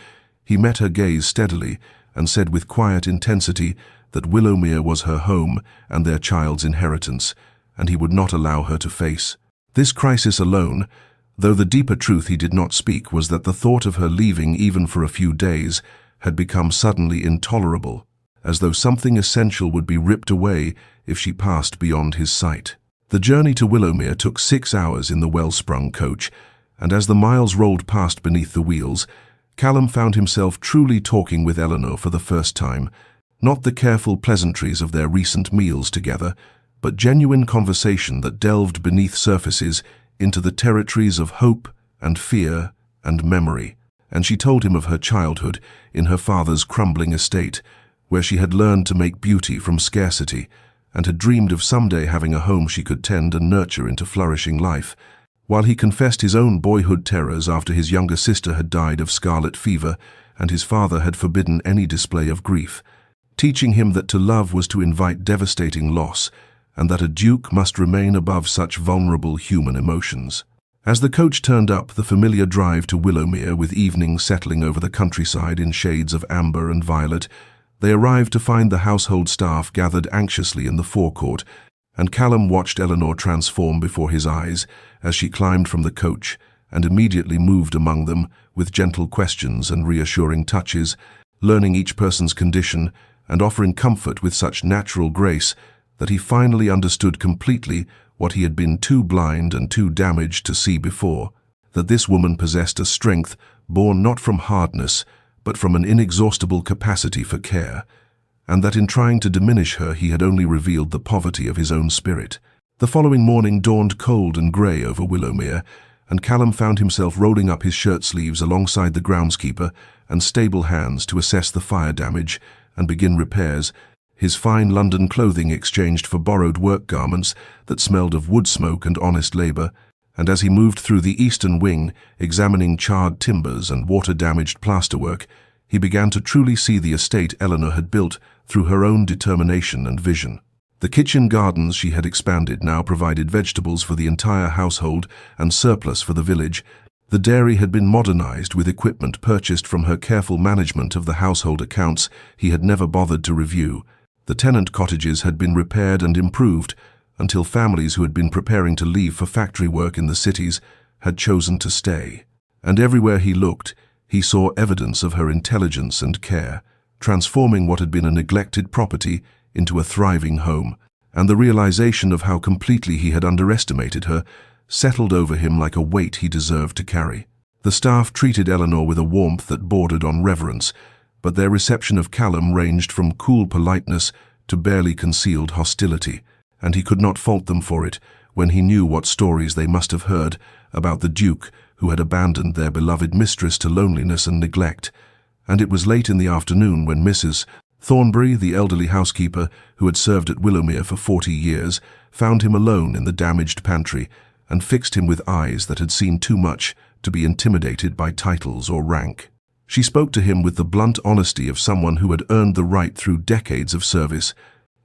he met her gaze steadily and said with quiet intensity that Willowmere was her home and their child's inheritance, and he would not allow her to face this crisis alone, though the deeper truth he did not speak was that the thought of her leaving even for a few days had become suddenly intolerable, as though something essential would be ripped away if she passed beyond his sight. The journey to Willowmere took 6 hours in the well-sprung coach, and as the miles rolled past beneath the wheels, Callum found himself truly talking with Eleanor for the first time, not the careful pleasantries of their recent meals together, but genuine conversation that delved beneath surfaces into the territories of hope and fear and memory. And she told him of her childhood in her father's crumbling estate, where she had learned to make beauty from scarcity, and had dreamed of someday having a home she could tend and nurture into flourishing life, while he confessed his own boyhood terrors after his younger sister had died of scarlet fever and his father had forbidden any display of grief, teaching him that to love was to invite devastating loss, and that a duke must remain above such vulnerable human emotions. As the coach turned up the familiar drive to Willowmere with evening settling over the countryside in shades of amber and violet, they arrived to find the household staff gathered anxiously in the forecourt, and Callum watched Eleanor transform before his eyes as she climbed from the coach and immediately moved among them with gentle questions and reassuring touches, learning each person's condition and offering comfort with such natural grace that he finally understood completely what he had been too blind and too damaged to see before, that this woman possessed a strength born not from hardness, but from an inexhaustible capacity for care, and that in trying to diminish her he had only revealed the poverty of his own spirit. The following morning dawned cold and grey over Willowmere, and Callum found himself rolling up his shirt sleeves alongside the groundskeeper and stable hands to assess the fire damage and begin repairs, his fine London clothing exchanged for borrowed work garments that smelled of wood smoke and honest labour, and as he moved through the eastern wing, examining charred timbers and water-damaged plasterwork, he began to truly see the estate Eleanor had built through her own determination and vision. The kitchen gardens she had expanded now provided vegetables for the entire household and surplus for the village. The dairy had been modernized with equipment purchased from her careful management of the household accounts he had never bothered to review. The tenant cottages had been repaired and improved until families who had been preparing to leave for factory work in the cities had chosen to stay. And everywhere he looked, he saw evidence of her intelligence and care, transforming what had been a neglected property into a thriving home, and the realization of how completely he had underestimated her settled over him like a weight he deserved to carry. The staff treated Eleanor with a warmth that bordered on reverence, but their reception of Callum ranged from cool politeness to barely concealed hostility, and he could not fault them for it when he knew what stories they must have heard about the Duke who had abandoned their beloved mistress to loneliness and neglect. And it was late in the afternoon when Mrs. Thornbury, the elderly housekeeper who had served at Willowmere for 40 years, found him alone in the damaged pantry and fixed him with eyes that had seen too much to be intimidated by titles or rank. She spoke to him with the blunt honesty of someone who had earned the right through decades of service,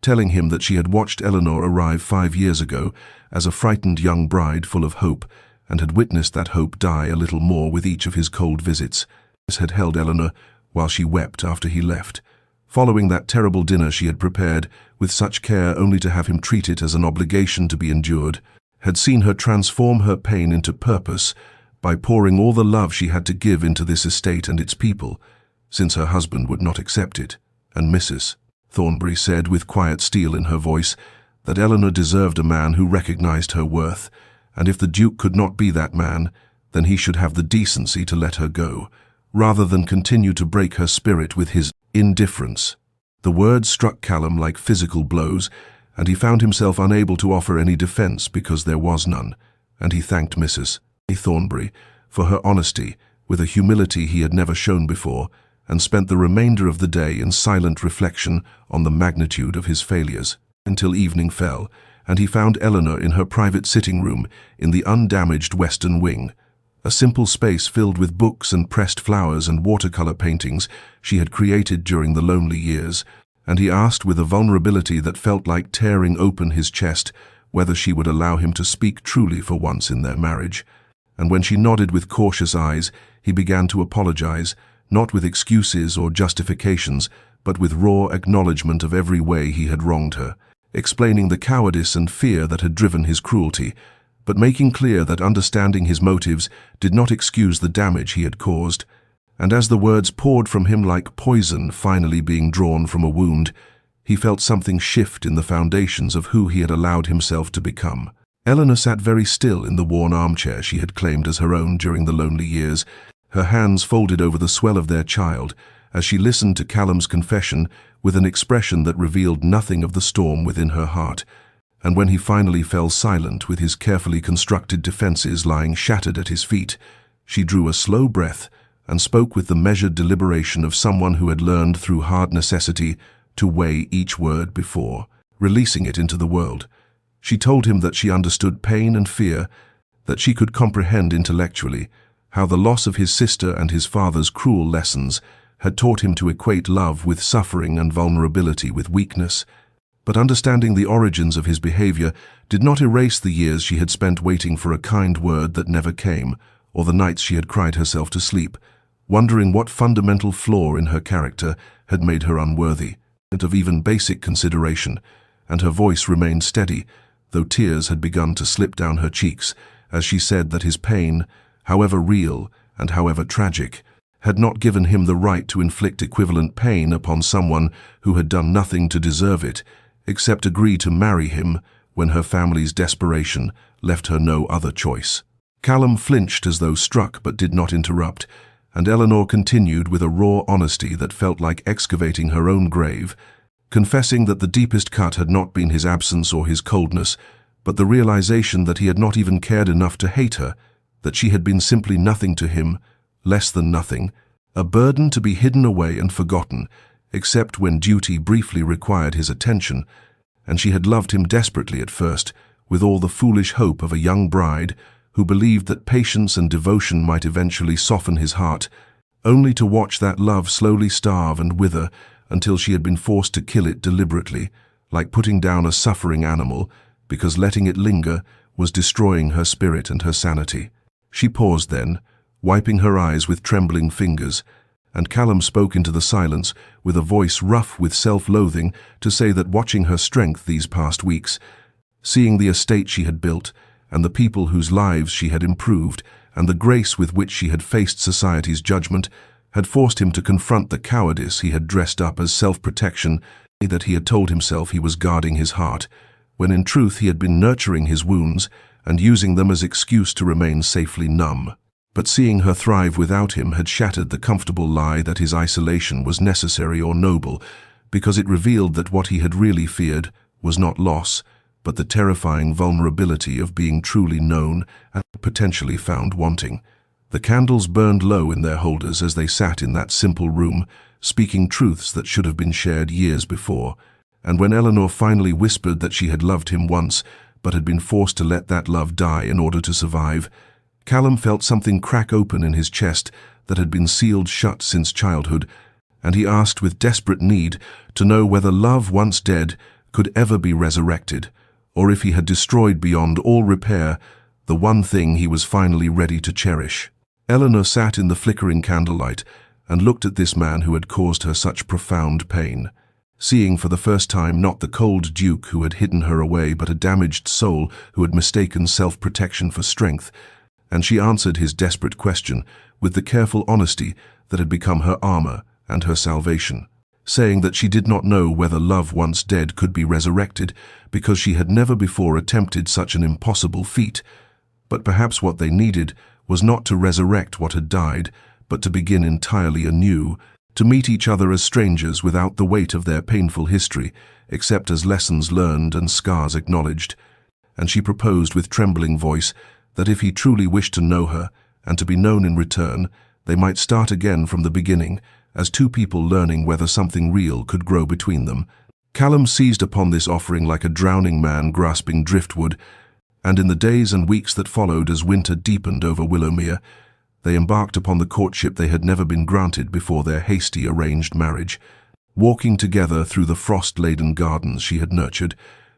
telling him that she had watched Eleanor arrive 5 years ago as a frightened young bride full of hope, and had witnessed that hope die a little more with each of his cold visits. This had held Eleanor while she wept after he left, following that terrible dinner she had prepared with such care only to have him treat it as an obligation to be endured, had seen her transform her pain into purpose by pouring all the love she had to give into this estate and its people, since her husband would not accept it, and Mrs. Thornbury said with quiet steel in her voice that Eleanor deserved a man who recognized her worth, and if the Duke could not be that man, then he should have the decency to let her go, rather than continue to break her spirit with his indifference. The words struck Callum like physical blows, and he found himself unable to offer any defense because there was none, and he thanked Mrs. Thornbury for her honesty with a humility he had never shown before, and spent the remainder of the day in silent reflection on the magnitude of his failures, until evening fell, and he found Eleanor in her private sitting room in the undamaged western wing, a simple space filled with books and pressed flowers and watercolor paintings she had created during the lonely years, and he asked with a vulnerability that felt like tearing open his chest whether she would allow him to speak truly for once in their marriage. And when she nodded with cautious eyes, he began to apologize, not with excuses or justifications, but with raw acknowledgement of every way he had wronged her, explaining the cowardice and fear that had driven his cruelty, but making clear that understanding his motives did not excuse the damage he had caused. And as the words poured from him like poison finally being drawn from a wound, he felt something shift in the foundations of who he had allowed himself to become. Eleanor sat very still in the worn armchair she had claimed as her own during the lonely years, her hands folded over the swell of their child, as she listened to Callum's confession with an expression that revealed nothing of the storm within her heart. And when he finally fell silent with his carefully constructed defenses lying shattered at his feet, she drew a slow breath and spoke with the measured deliberation of someone who had learned through hard necessity to weigh each word before releasing it into the world. She told him that she understood pain and fear, that she could comprehend intellectually how the loss of his sister and his father's cruel lessons had taught him to equate love with suffering and vulnerability with weakness. But understanding the origins of his behavior did not erase the years she had spent waiting for a kind word that never came, or the nights she had cried herself to sleep, wondering what fundamental flaw in her character had made her unworthy of even basic consideration, and her voice remained steady, though tears had begun to slip down her cheeks as she said that his pain, however real and however tragic, had not given him the right to inflict equivalent pain upon someone who had done nothing to deserve it, except agree to marry him when her family's desperation left her no other choice. Callum flinched as though struck but did not interrupt, and Eleanor continued with a raw honesty that felt like excavating her own grave, confessing that the deepest cut had not been his absence or his coldness, but the realization that he had not even cared enough to hate her, that she had been simply nothing to him, less than nothing, a burden to be hidden away and forgotten, except when duty briefly required his attention, and she had loved him desperately at first, with all the foolish hope of a young bride who believed that patience and devotion might eventually soften his heart, only to watch that love slowly starve and wither until she had been forced to kill it deliberately, like putting down a suffering animal, because letting it linger was destroying her spirit and her sanity. She paused then, wiping her eyes with trembling fingers, and Callum spoke into the silence with a voice rough with self-loathing to say that watching her strength these past weeks, seeing the estate she had built, and the people whose lives she had improved, and the grace with which she had faced society's judgment, had forced him to confront the cowardice he had dressed up as self-protection, that he had told himself he was guarding his heart, when in truth he had been nurturing his wounds and using them as excuse to remain safely numb. But seeing her thrive without him had shattered the comfortable lie that his isolation was necessary or noble, because it revealed that what he had really feared was not loss, but the terrifying vulnerability of being truly known and potentially found wanting. The candles burned low in their holders as they sat in that simple room, speaking truths that should have been shared years before. And when Eleanor finally whispered that she had loved him once, but had been forced to let that love die in order to survive, Callum felt something crack open in his chest that had been sealed shut since childhood, and he asked with desperate need to know whether love once dead could ever be resurrected, or if he had destroyed beyond all repair the one thing he was finally ready to cherish. Eleanor sat in the flickering candlelight and looked at this man who had caused her such profound pain, seeing for the first time not the cold duke who had hidden her away, but a damaged soul who had mistaken self-protection for strength. And she answered his desperate question with the careful honesty that had become her armor and her salvation, saying that she did not know whether love once dead could be resurrected, because she had never before attempted such an impossible feat. But perhaps what they needed was not to resurrect what had died, but to begin entirely anew, to meet each other as strangers without the weight of their painful history, except as lessons learned and scars acknowledged. And she proposed with trembling voice that if he truly wished to know her, and to be known in return, they might start again from the beginning, as two people learning whether something real could grow between them. Callum seized upon this offering like a drowning man grasping driftwood, and in the days and weeks that followed as winter deepened over Willowmere, they embarked upon the courtship they had never been granted before their hasty arranged marriage, walking together through the frost-laden gardens she had nurtured,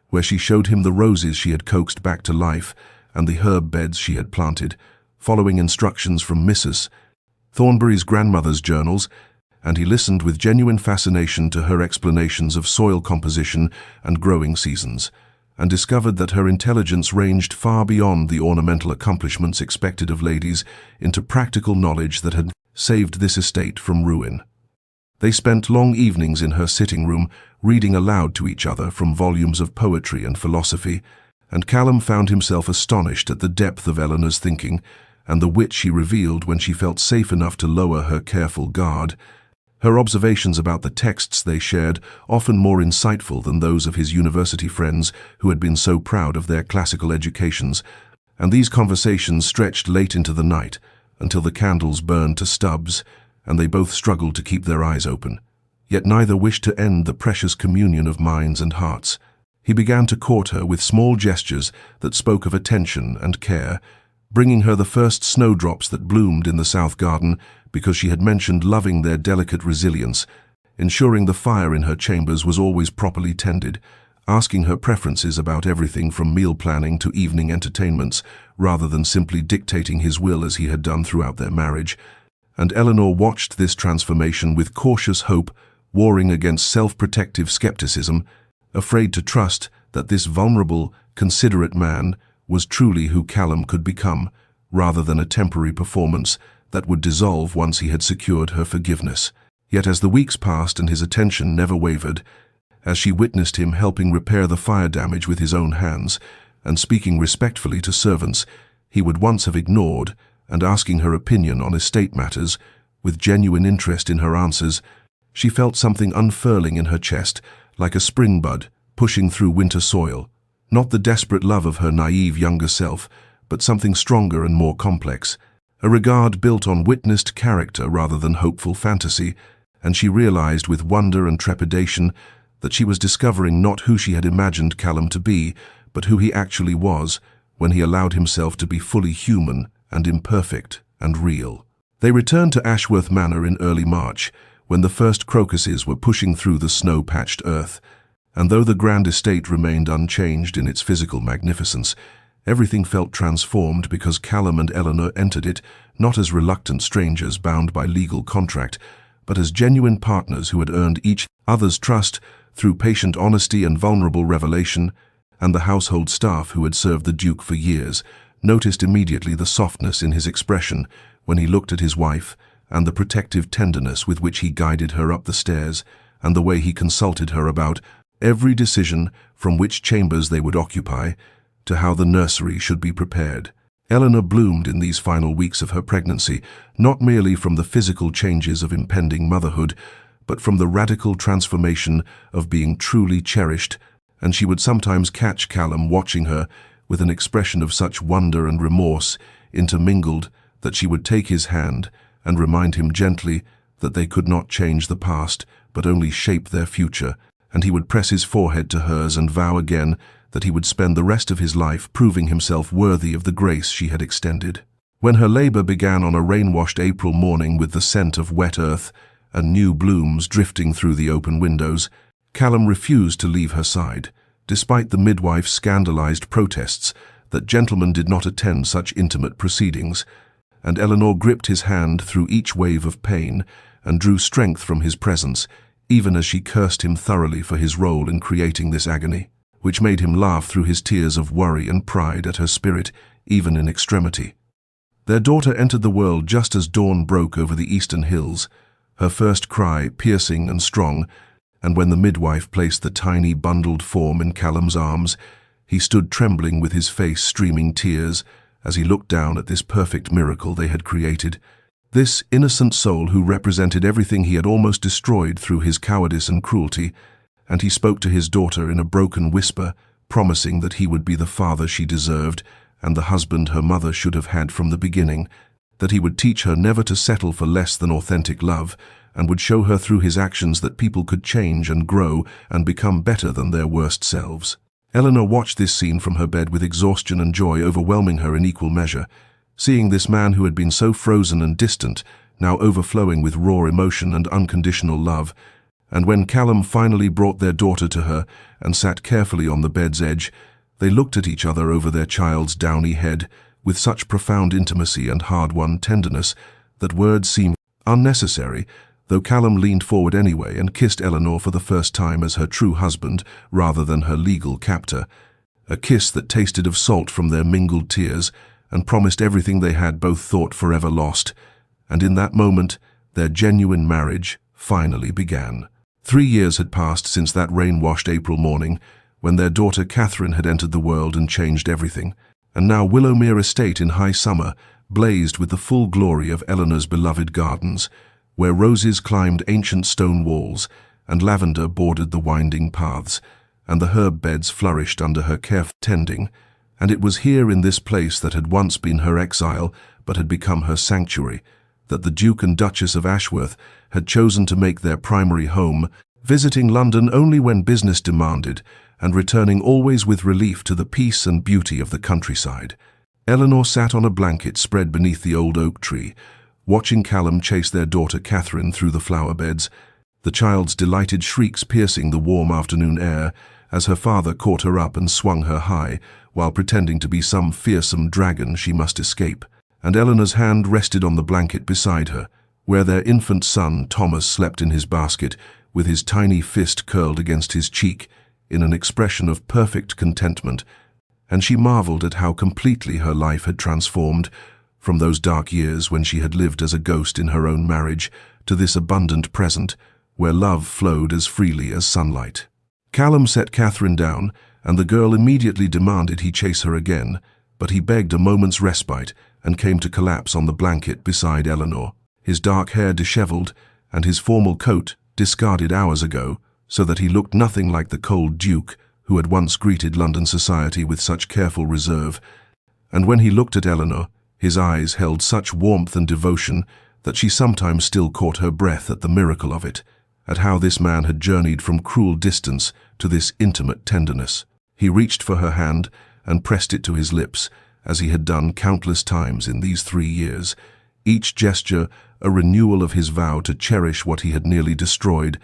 where she showed him the roses she had coaxed back to life and the herb beds she had planted, following instructions from Mrs. Thornbury's grandmother's journals, and he listened with genuine fascination to her explanations of soil composition and growing seasons, and discovered that her intelligence ranged far beyond the ornamental accomplishments expected of ladies into practical knowledge that had saved this estate from ruin. They spent long evenings in her sitting room, reading aloud to each other from volumes of poetry and philosophy, and Callum found himself astonished at the depth of Eleanor's thinking and the wit she revealed when she felt safe enough to lower her careful guard. Her observations about the texts they shared, often more insightful than those of his university friends who had been so proud of their classical educations, and these conversations stretched late into the night, until the candles burned to stubs, and they both struggled to keep their eyes open. Yet neither wished to end the precious communion of minds and hearts. He began to court her with small gestures that spoke of attention and care, bringing her the first snowdrops that bloomed in the south garden because she had mentioned loving their delicate resilience, ensuring the fire in her chambers was always properly tended, asking her preferences about everything from meal planning to evening entertainments, rather than simply dictating his will as he had done throughout their marriage. And Eleanor watched this transformation with cautious hope, warring against self-protective skepticism, afraid to trust that this vulnerable, considerate man was truly who Callum could become, rather than a temporary performance that would dissolve once he had secured her forgiveness. Yet as the weeks passed and his attention never wavered, as she witnessed him helping repair the fire damage with his own hands, and speaking respectfully to servants he would once have ignored, and asking her opinion on estate matters, with genuine interest in her answers, she felt something unfurling in her chest, like a spring bud pushing through winter soil. Not the desperate love of her naive younger self, but something stronger and more complex, a regard built on witnessed character rather than hopeful fantasy, and she realized with wonder and trepidation that she was discovering not who she had imagined Callum to be, but who he actually was when he allowed himself to be fully human and imperfect and real. They returned to Ashworth Manor in early March, when the first crocuses were pushing through the snow-patched earth, and though the grand estate remained unchanged in its physical magnificence, everything felt transformed because Callum and Eleanor entered it not as reluctant strangers bound by legal contract, but as genuine partners who had earned each other's trust through patient honesty and vulnerable revelation. And the household staff who had served the Duke for years noticed immediately the softness in his expression when he looked at his wife, and the protective tenderness with which he guided her up the stairs, and the way he consulted her about every decision, from which chambers they would occupy to how the nursery should be prepared. Eleanor bloomed in these final weeks of her pregnancy, not merely from the physical changes of impending motherhood, but from the radical transformation of being truly cherished, and she would sometimes catch Callum watching her with an expression of such wonder and remorse intermingled that she would take his hand and remind him gently that they could not change the past, but only shape their future, and he would press his forehead to hers and vow again that he would spend the rest of his life proving himself worthy of the grace she had extended. When her labor began on a rain-washed April morning with the scent of wet earth and new blooms drifting through the open windows, Callum refused to leave her side, despite the midwife's scandalized protests that gentlemen did not attend such intimate proceedings, and Eleanor gripped his hand through each wave of pain and drew strength from his presence, even as she cursed him thoroughly for his role in creating this agony, which made him laugh through his tears of worry and pride at her spirit, even in extremity. Their daughter entered the world just as dawn broke over the eastern hills, her first cry piercing and strong, and when the midwife placed the tiny bundled form in Callum's arms, he stood trembling with his face streaming tears as he looked down at this perfect miracle they had created. This innocent soul who represented everything he had almost destroyed through his cowardice and cruelty, and he spoke to his daughter in a broken whisper, promising that he would be the father she deserved and the husband her mother should have had from the beginning, that he would teach her never to settle for less than authentic love, and would show her through his actions that people could change and grow and become better than their worst selves. Eleanor watched this scene from her bed with exhaustion and joy overwhelming her in equal measure, seeing this man who had been so frozen and distant, now overflowing with raw emotion and unconditional love. And when Callum finally brought their daughter to her and sat carefully on the bed's edge, they looked at each other over their child's downy head with such profound intimacy and hard-won tenderness that words seemed unnecessary, though Callum leaned forward anyway and kissed Eleanor for the first time as her true husband rather than her legal captor, a kiss that tasted of salt from their mingled tears and promised everything they had both thought forever lost. And in that moment, their genuine marriage finally began. 3 years had passed since that rain-washed April morning, when their daughter Catherine had entered the world and changed everything, and now Willowmere estate in high summer blazed with the full glory of Eleanor's beloved gardens, where roses climbed ancient stone walls and lavender bordered the winding paths, and the herb beds flourished under her careful tending. And it was here in this place that had once been her exile but had become her sanctuary, that the Duke and Duchess of Ashworth had chosen to make their primary home, visiting London only when business demanded and returning always with relief to the peace and beauty of the countryside. Eleanor sat on a blanket spread beneath the old oak tree, watching Callum chase their daughter Catherine through the flower beds, the child's delighted shrieks piercing the warm afternoon air as her father caught her up and swung her high, while pretending to be some fearsome dragon she must escape. And Eleanor's hand rested on the blanket beside her, where their infant son Thomas slept in his basket, with his tiny fist curled against his cheek in an expression of perfect contentment, and she marveled at how completely her life had transformed from those dark years when she had lived as a ghost in her own marriage to this abundant present, where love flowed as freely as sunlight. Callum set Catherine down, and the girl immediately demanded he chase her again, but he begged a moment's respite and came to collapse on the blanket beside Eleanor, his dark hair disheveled and his formal coat discarded hours ago, so that he looked nothing like the cold Duke who had once greeted London society with such careful reserve. And when he looked at Eleanor, his eyes held such warmth and devotion that she sometimes still caught her breath at the miracle of it, at how this man had journeyed from cruel distance to this intimate tenderness. He reached for her hand and pressed it to his lips, as he had done countless times in these 3 years, each gesture a renewal of his vow to cherish what he had nearly destroyed.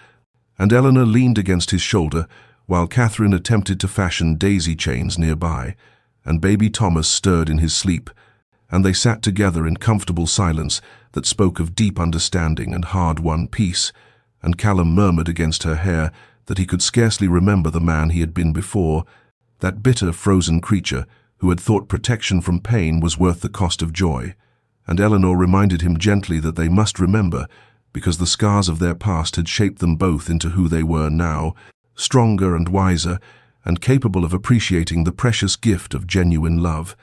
And Eleanor leaned against his shoulder, while Catherine attempted to fashion daisy chains nearby, and baby Thomas stirred in his sleep, and they sat together in comfortable silence that spoke of deep understanding and hard-won peace, and Callum murmured against her hair that he could scarcely remember the man he had been before, that bitter, frozen creature who had thought protection from pain was worth the cost of joy. And Eleanor reminded him gently that they must remember, because the scars of their past had shaped them both into who they were now, stronger and wiser, and capable of appreciating the precious gift of genuine love.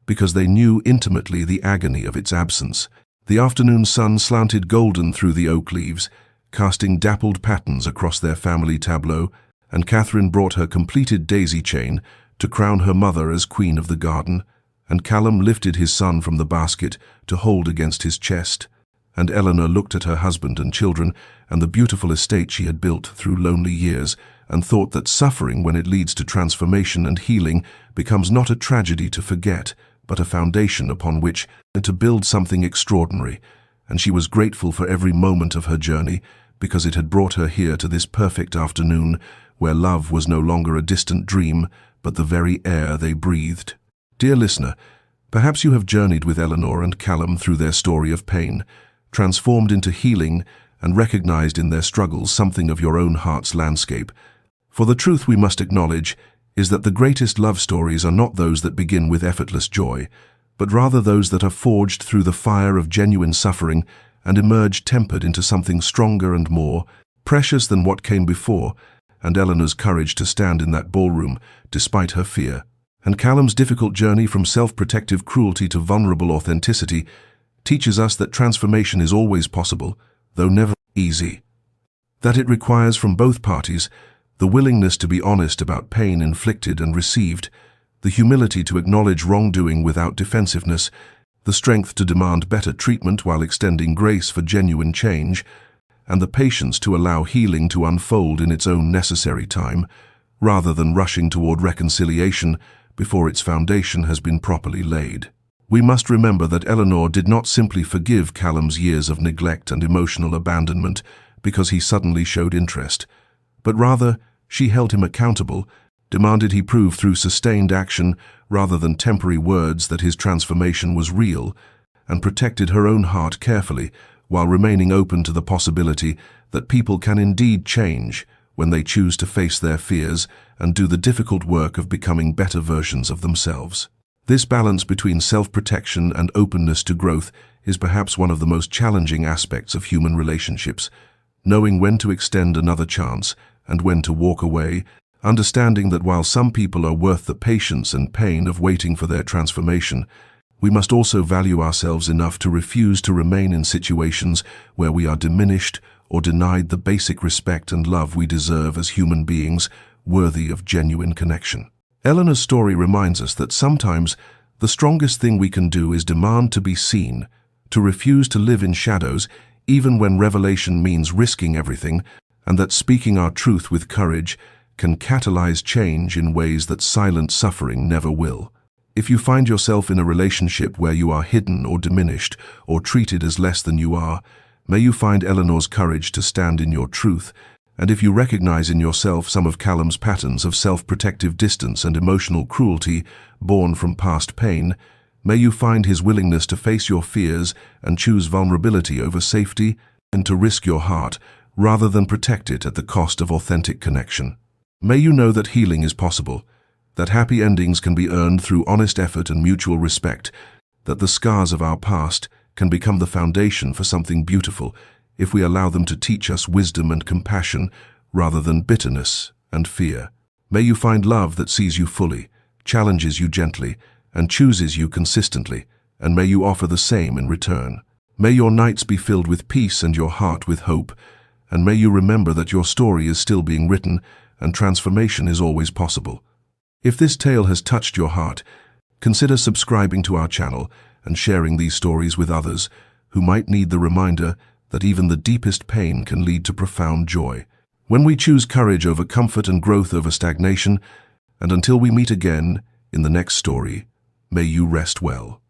because they knew intimately the agony of its absence. The afternoon sun slanted golden through the oak leaves, casting dappled patterns across their family tableau, and Catherine brought her completed daisy chain to crown her mother as queen of the garden, and Callum lifted his son from the basket to hold against his chest, and Eleanor looked at her husband and children and the beautiful estate she had built through lonely years, and thought that suffering, when it leads to transformation and healing, becomes not a tragedy to forget, but a foundation upon which to build something extraordinary. And she was grateful for every moment of her journey, because it had brought her here to this perfect afternoon, where love was no longer a distant dream, but the very air they breathed. Dear listener, perhaps you have journeyed with Eleanor and Callum through their story of pain, transformed into healing, and recognized in their struggles something of your own heart's landscape. For the truth we must acknowledge is that the greatest love stories are not those that begin with effortless joy, but rather those that are forged through the fire of genuine suffering and emerge tempered into something stronger and more precious than what came before. And Eleanor's courage to stand in that ballroom despite her fear, and Callum's difficult journey from self-protective cruelty to vulnerable authenticity, teaches us that transformation is always possible, though never easy. That it requires from both parties the willingness to be honest about pain inflicted and received, the humility to acknowledge wrongdoing without defensiveness, the strength to demand better treatment while extending grace for genuine change, and the patience to allow healing to unfold in its own necessary time, rather than rushing toward reconciliation before its foundation has been properly laid. We must remember that Eleanor did not simply forgive Callum's years of neglect and emotional abandonment because he suddenly showed interest, but rather she held him accountable, demanded he prove through sustained action rather than temporary words that his transformation was real, and protected her own heart carefully while remaining open to the possibility that people can indeed change when they choose to face their fears and do the difficult work of becoming better versions of themselves. This balance between self-protection and openness to growth is perhaps one of the most challenging aspects of human relationships, knowing when to extend another chance and when to walk away, understanding that while some people are worth the patience and pain of waiting for their transformation, we must also value ourselves enough to refuse to remain in situations where we are diminished or denied the basic respect and love we deserve as human beings worthy of genuine connection. Eleanor's story reminds us that sometimes the strongest thing we can do is demand to be seen, to refuse to live in shadows even when revelation means risking everything, and that speaking our truth with courage can catalyze change in ways that silent suffering never will. If you find yourself in a relationship where you are hidden or diminished or treated as less than you are, may you find Eleanor's courage to stand in your truth, and if you recognize in yourself some of Callum's patterns of self-protective distance and emotional cruelty born from past pain, may you find his willingness to face your fears and choose vulnerability over safety, and to risk your heart rather than protect it at the cost of authentic connection. May you know that healing is possible, that happy endings can be earned through honest effort and mutual respect, that the scars of our past can become the foundation for something beautiful if we allow them to teach us wisdom and compassion rather than bitterness and fear. May you find love that sees you fully, challenges you gently, and chooses you consistently, and may you offer the same in return. May your nights be filled with peace and your heart with hope, and may you remember that your story is still being written and transformation is always possible. If this tale has touched your heart, consider subscribing to our channel and sharing these stories with others who might need the reminder that even the deepest pain can lead to profound joy. When we choose courage over comfort and growth over stagnation, and until we meet again in the next story, may you rest well.